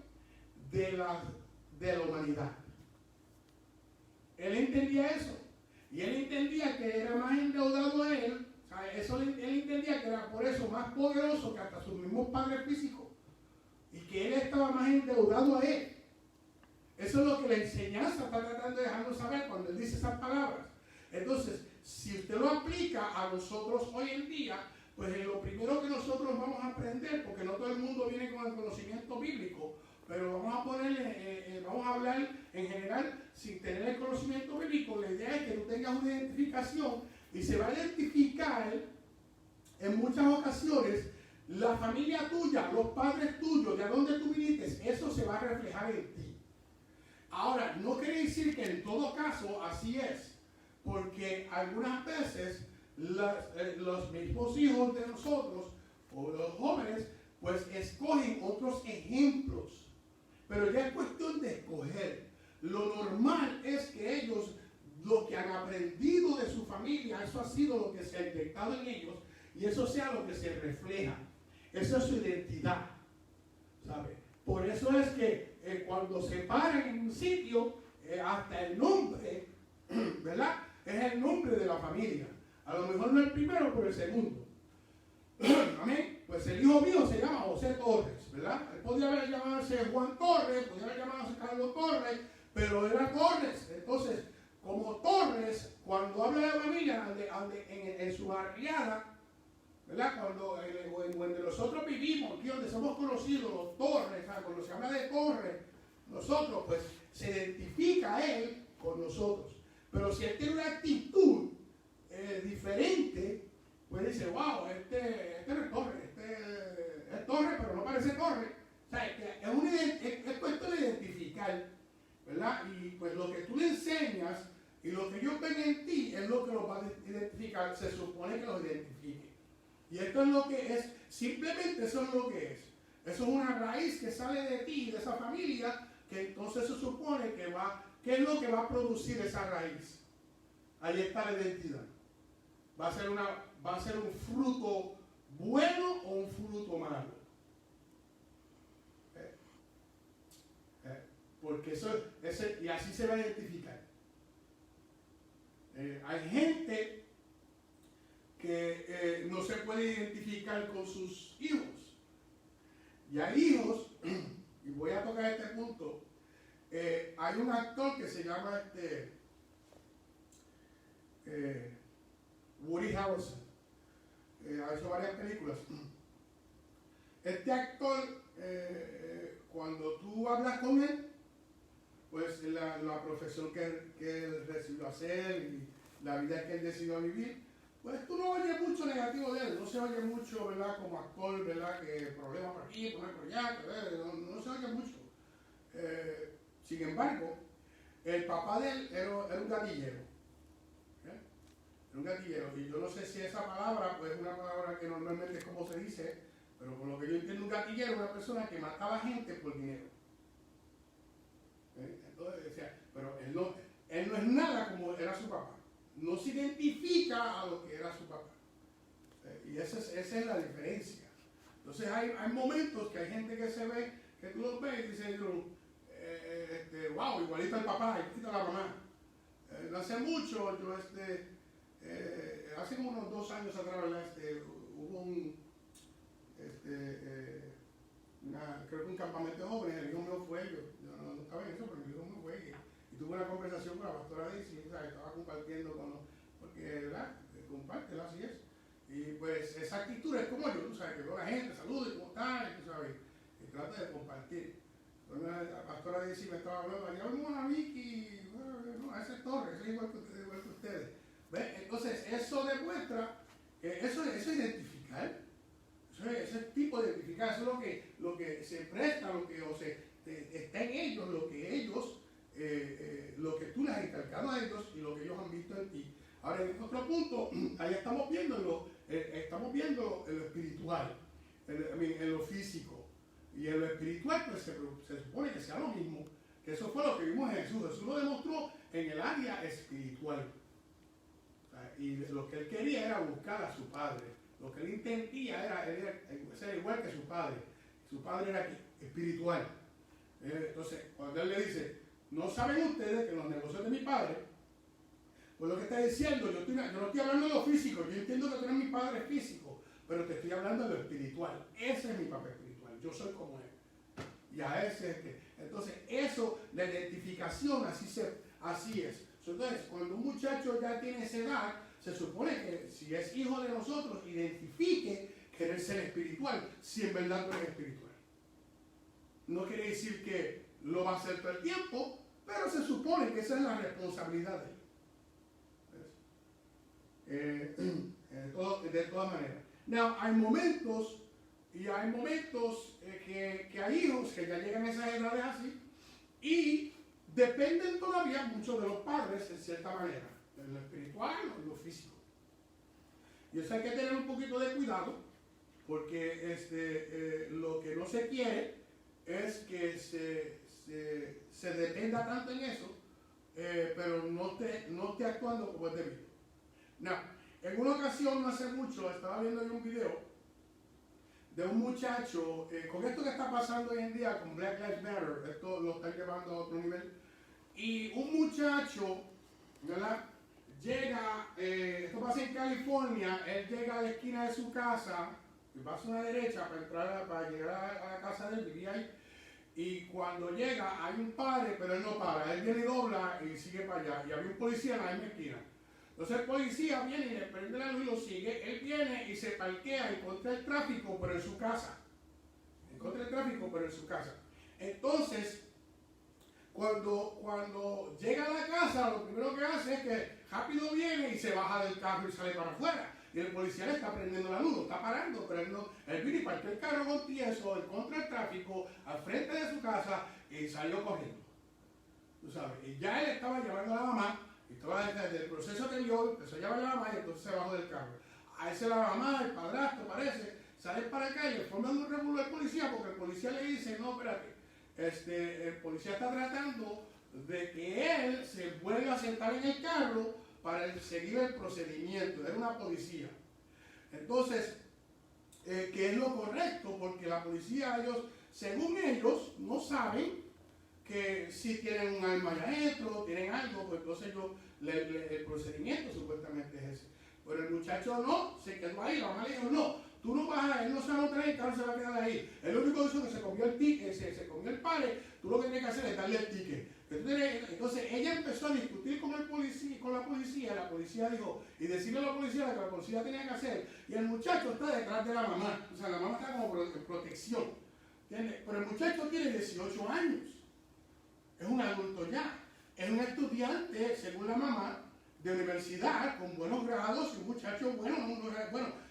de la humanidad. Él entendía eso. Y él entendía que era más endeudado a él. O sea, él entendía que era por eso más poderoso que hasta sus mismos padres físicos. Y que él estaba más endeudado a él. Eso es lo que la enseñanza está tratando de dejarnos saber cuando él dice esas palabras. Entonces, si usted lo aplica a nosotros hoy en día, pues lo primero que nosotros vamos a aprender, porque no todo el mundo viene con el conocimiento bíblico, pero vamos a hablar en general sin tener el conocimiento bíblico. La idea es que tú tengas una identificación y se va a identificar en muchas ocasiones la familia tuya, los padres tuyos, de dónde tú viniste, eso se va a reflejar en ti. Ahora, no quiere decir que en todo caso así es, porque algunas veces los mismos hijos de nosotros o los jóvenes pues escogen otros ejemplos. Pero ya es cuestión de escoger. Lo normal es que ellos, lo que han aprendido de su familia, eso ha sido lo que se ha inyectado en ellos y eso sea lo que se refleja. Esa es su identidad, ¿sabe? Por eso es que cuando se paran en un sitio, hasta el nombre, ¿verdad? Es el nombre de la familia. A lo mejor no el primero, pero el segundo. Amén. Pues el hijo mío se llama José Torres, ¿verdad? Él podía haber llamarse Juan Torres, podía haber llamarse Carlos Torres, pero era Torres. Entonces, como Torres, cuando habla de familia, en su barriada, ¿verdad? Cuando donde nosotros vivimos, aquí donde somos conocidos, los Torres, ¿sabes? Cuando se habla de Torres, nosotros, pues, se identifica él con nosotros. Pero si él tiene una actitud diferente, pues dice, wow, este no es Torres, este es Torres, pero no parece Torres. O sea, es cuestión de identificar, ¿verdad? Y pues lo que tú le enseñas y lo que ellos ven en ti es lo que los va a identificar, se supone que los identifique. Y esto es lo que es, simplemente eso es lo que es. Eso es una raíz que sale de ti, de esa familia, que entonces se supone que ¿qué es lo que va a producir esa raíz? Ahí está la identidad. Va a ser un fruto bueno o un fruto malo. Porque y así se va a identificar. Hay gente que no se puede identificar con sus hijos. Y hay hijos, y voy a tocar este punto, hay un actor que se llama Woody Harrelson. Ha hecho varias películas. Este actor, cuando tú hablas con él, pues la profesión que él decidió hacer y la vida que él decidió vivir, pues tú no oyes mucho negativo de él, no se oye mucho, ¿verdad? Como actor, ¿verdad? Que problemas por aquí, problemas por allá, no se oye mucho. Sin embargo, el papá de él era un gatillero. Era un gatillero, y yo no sé si esa palabra, pues es una palabra que normalmente es como se dice, pero por lo que yo entiendo, un gatillero es una persona que mataba gente por dinero. Entonces decía, pero él no es nada como era su papá. No se identifica a lo que era su papá. Y esa es la diferencia. Entonces hay momentos que hay gente que se ve, que tú lo ves y dices, wow, igualito al papá, igualito a la mamá. No hace mucho, yo hace como unos 2 años atrás, hubo creo que un campamento de jóvenes, el hijo mío fue yo no estaba en eso, pero el hijo mío fue y tuve una conversación con la pastora Daisy, estaba compartiendo porque, ¿verdad? Compártela, así es. Y pues esa actitud es como yo, tú sabes, que veo a la gente, saludo y cómo están, y tú sabes, y trato de compartir. La pastora de me estaba hablando, ya vemos a Vicky, no, ese es Torres, ese es igual que ustedes. ¿Ves? Entonces, eso demuestra, eso es identificar, ese tipo de identificar, eso es lo que se presta, está en ellos, lo que tú les has inculcado a ellos y lo que ellos han visto en ti. Ahora, en otro punto, ahí estamos viendo en lo espiritual, en lo físico. Y en lo espiritual, pues se supone que sea lo mismo, que eso fue lo que vimos en Jesús. Jesús lo demostró en el área espiritual. Y lo que él quería era buscar a su padre. Lo que él intentía era ser igual que su padre. Su padre era espiritual. Entonces, cuando él le dice, no saben ustedes que en los negocios de mi padre, pues lo que está diciendo, yo no estoy hablando de lo físico, yo entiendo que tú eres mi padre físico, pero te estoy hablando de lo espiritual. Ese es mi papá espiritual. Yo soy como él. Y a ese es que. Entonces, eso, la identificación, así es. Entonces, cuando un muchacho ya tiene esa edad, se supone que si es hijo de nosotros, identifique querer ser espiritual, si en verdad no es espiritual. No quiere decir que lo va a hacer todo el tiempo, pero se supone que esa es la responsabilidad de él. De todas maneras. Now, hay momentos que hay hijos que ya llegan a esas edades así y dependen todavía mucho de los padres en cierta manera, en lo espiritual o en lo físico. Y eso hay que tener un poquito de cuidado porque lo que no se quiere es que se dependa tanto en eso, pero no esté actuando como es debido. Now, en una ocasión, no hace mucho, estaba viendo yo un video de un muchacho, con esto que está pasando hoy en día con Black Lives Matter, esto lo están llevando a otro nivel, y un muchacho, ¿verdad? Llega, esto pasa en California, él llega a la esquina de su casa, y pasa a una derecha para llegar a la casa de él, vivía ahí, y cuando llega hay un padre, pero él no para, él viene y dobla y sigue para allá, y había un policía en la misma esquina. Entonces el policía viene y le prende la luz y lo sigue. Él viene y se parquea en contra del tráfico, pero en su casa. En contra del tráfico, pero en su casa. Entonces, cuando llega a la casa, lo primero que hace es que rápido viene y se baja del carro y sale para afuera. Y el policía le está prendiendo la luz, lo está parando, pero él viene y parqueó el carro con tieso, en contra del tráfico, al frente de su casa y salió corriendo. Tú sabes, y ya él estaba llevando a la mamá. Y desde el proceso anterior empezó a llamar a la mamá y entonces se bajó del carro. A ese la mamá, el padrastro parece, sale para acá y le forman un revuelo al policía porque el policía le dice, no, espérate, el policía está tratando de que él se vuelva a sentar en el carro para seguir el procedimiento. Era una policía. Entonces, que es lo correcto porque la policía, según ellos, no saben que si tienen un arma allá adentro, tienen algo, pues entonces el procedimiento supuestamente es ese. Pero el muchacho no, se quedó ahí, la mamá le dijo, no, tú no vas a, él no se va a montar, el carro se va a quedar ahí. Él lo único que hizo que se comió el ticket, se comió el pare, tú lo que tienes que hacer es darle el ticket. Entonces ella empezó a discutir con la policía dijo, y decirle a la policía lo que la policía tenía que hacer, y el muchacho está detrás de la mamá, o sea, la mamá está como en protección, ¿entiendes? Pero el muchacho tiene 18 años. Es un adulto ya, es un estudiante, según la mamá, de universidad, con buenos grados, y un muchacho bueno,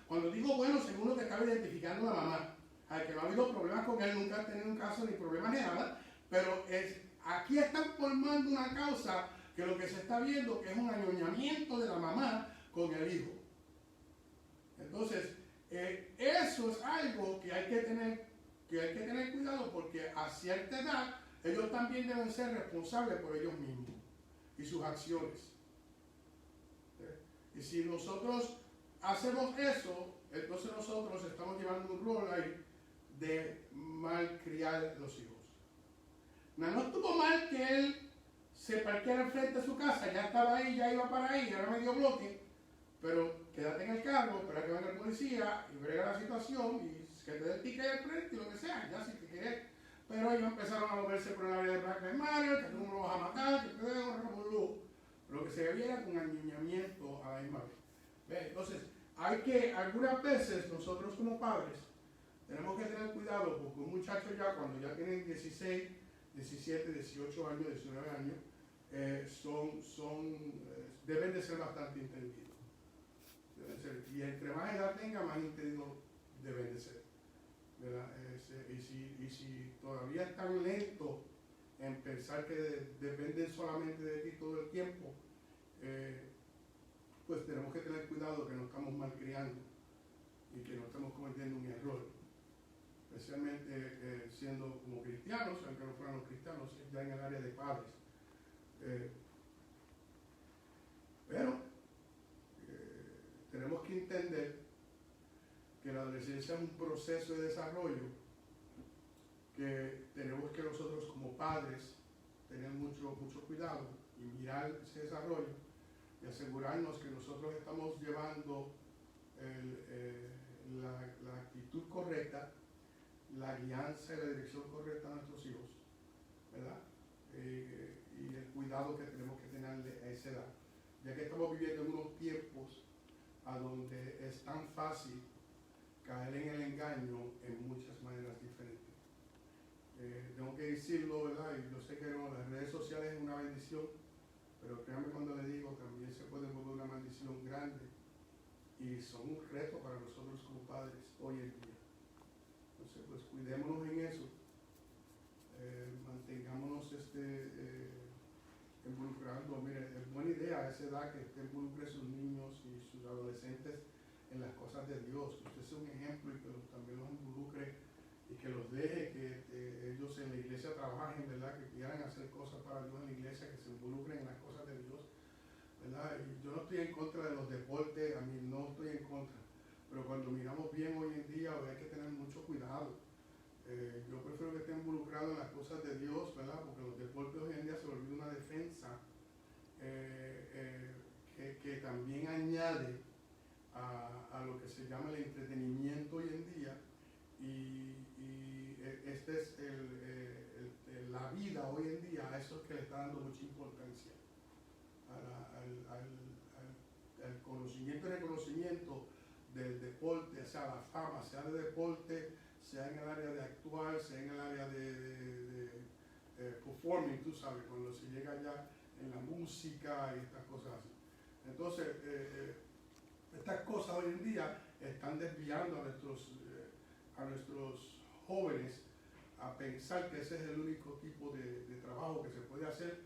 cuando digo bueno, según lo que estaba identificando la mamá, al que no ha habido problemas con él, nunca ha tenido un caso ni problemas ni nada, pero aquí están formando una causa que lo que se está viendo que es un añoñamiento de la mamá con el hijo. Entonces, eso es algo que hay que tener cuidado porque a cierta edad ellos también deben ser responsables por ellos mismos y sus acciones. Y si nosotros hacemos eso, entonces nosotros estamos llevando un rol ahí de malcriar los hijos. No estuvo mal que él se parqueara frente a su casa, ya estaba ahí, ya iba para ahí, era medio bloque, pero quédate en el carro, espera que venga el policía y brega la situación y que te dé el ticket al frente y lo que sea, ya si te quieres. Pero ellos empezaron a moverse por el área de Black Lives Matter, que tú no lo vas a matar, que te dejo un revolú. Lo que se veía era un añoñamiento a la misma vez. ¿Ves? Entonces, algunas veces nosotros como padres tenemos que tener cuidado porque un muchacho ya cuando ya tienen 16, 17, 18 años, 19 años, deben de ser bastante entendidos. Y entre más edad tenga, más entendidos deben de ser. ¿Verdad? Y si todavía están lentos en pensar que dependen solamente de ti todo el tiempo, pues tenemos que tener cuidado que no estamos malcriando y que no estamos cometiendo un error, especialmente siendo como cristianos, aunque no fueran los cristianos, ya en el área de padres. Pero tenemos que entender que la adolescencia es un proceso de desarrollo que tenemos que nosotros como padres tener mucho cuidado y mirar ese desarrollo y asegurarnos que nosotros estamos llevando la actitud correcta, la guianza y la dirección correcta a nuestros hijos, ¿verdad? Y el cuidado que tenemos que tener a esa edad, ya que estamos viviendo en unos tiempos a donde es tan fácil caer en el engaño en muchas maneras diferentes. Tengo que decirlo, ¿verdad? Y yo sé que no, las redes sociales es una bendición, pero créanme cuando le digo, también se puede volver una maldición grande y son un reto para nosotros como padres hoy en día. Entonces, pues cuidémonos en eso, mantengámonos involucrando. Mire, es buena idea a esa edad que usted involucre a sus niños y sus adolescentes en las cosas de Dios, que usted sea un ejemplo y que también los involucre y que los deje que ellos en la iglesia trabajen, ¿verdad? Que quieran hacer cosas para Dios en la iglesia, que se involucren en las cosas de Dios, ¿verdad? Y yo no estoy en contra de los deportes, a mí no estoy en contra, pero cuando miramos bien hoy en día hay que tener mucho cuidado. Yo prefiero que esté involucrado en las cosas de Dios, ¿verdad? Porque los deportes hoy en día se volvió una defensa que también añade a lo que se llama el entretenimiento hoy en día, y este es la vida hoy en día, a eso es que le está dando mucha importancia, al conocimiento y reconocimiento del deporte, sea la fama, sea de deporte, sea en el área de actuar, sea en el área de performing, tú sabes, cuando se llega ya en la música y estas cosas así. Entonces, estas cosas hoy en día están desviando a nuestros jóvenes a pensar que ese es el único tipo de trabajo que se puede hacer,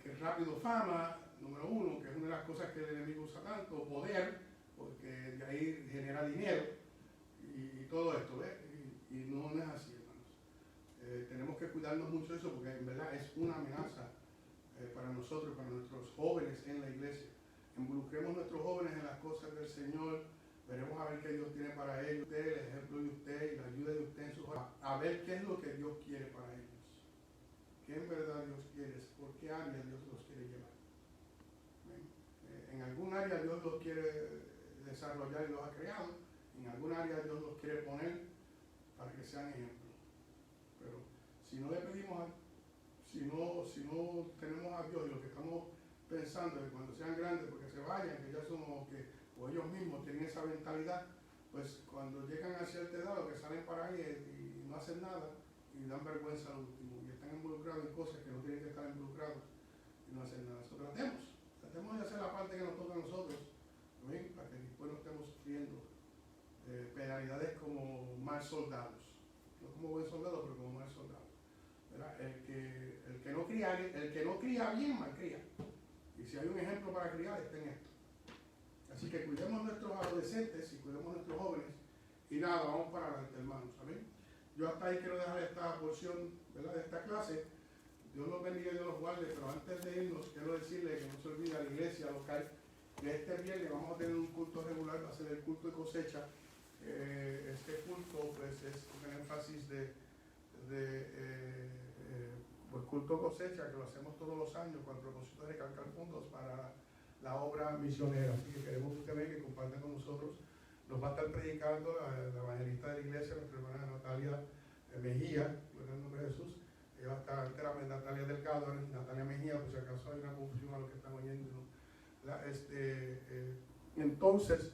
que es rápido fama, número uno, que es una de las cosas que el enemigo usa tanto, poder, porque de ahí genera dinero y todo esto, ¿ves? Y no es así, hermanos. Tenemos que cuidarnos mucho de eso porque en verdad es una amenaza para nosotros, para nuestros jóvenes en la iglesia. Involucremos a nuestros jóvenes en las cosas del Señor, veremos a ver qué Dios tiene para ellos, usted, el ejemplo de usted y la ayuda de usted en sus jóvenes, a ver qué es lo que Dios quiere para ellos, qué en verdad Dios quiere, por qué área Dios los quiere llevar. En algún área Dios los quiere desarrollar y los ha creado, en algún área Dios los quiere poner para que sean ejemplos, pero si no le pedimos, si no tenemos a Dios y lo que estamos pensando que cuando sean grandes, porque se vayan, que ya somos, o ellos mismos tienen esa mentalidad, pues cuando llegan a cierta edad, lo que salen para ahí y no hacen nada, y dan vergüenza al último, y están involucrados en cosas que no tienen que estar involucrados, y no hacen nada. Nosotros tratemos de hacer la parte que nos toca a nosotros, ¿ven? Para que después no estemos sufriendo penalidades como mal soldados, no como buen soldado, pero como mal soldado. El que no cría bien, mal cría. Y si hay un ejemplo para criar, está en esto. Así que cuidemos nuestros adolescentes y cuidemos nuestros jóvenes. Y nada, vamos para adelante, hermanos. ¿Saben? Yo hasta ahí quiero dejar esta porción, ¿verdad?, de esta clase. Dios los bendiga y Dios los guarde. Pero antes de irnos, quiero decirle que no se olvide a la iglesia local que este viernes vamos a tener un culto regular, va a ser el culto de cosecha. Este culto pues es con el énfasis pues culto cosecha, que lo hacemos todos los años con el propósito de recargar fondos para la obra misionera. Así que queremos que usted venga y comparta con nosotros. Nos va a estar predicando la evangelista de la iglesia, nuestra hermana Natalia Mejía, en el nombre de Jesús. Ella va a estar enteramente, Natalia Delgado, Natalia Mejía, por si acaso hay una confusión a lo que están oyendo, ¿no? entonces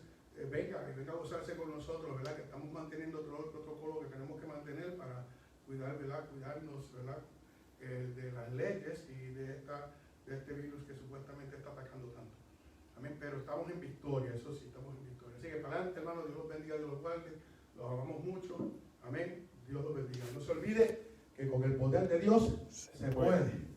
venga a gozarse con nosotros, ¿verdad? Que estamos manteniendo todo el protocolo que tenemos que mantener para cuidar, ¿verdad? Cuidarnos, ¿verdad? De las leyes y de este virus que supuestamente está atacando tanto. Amén. Pero estamos en victoria, eso sí, estamos en victoria. Así que para adelante, hermanos, Dios los bendiga, Dios los guarde, los amamos mucho. Amén. Dios los bendiga. No se olvide que con el poder de Dios se puede.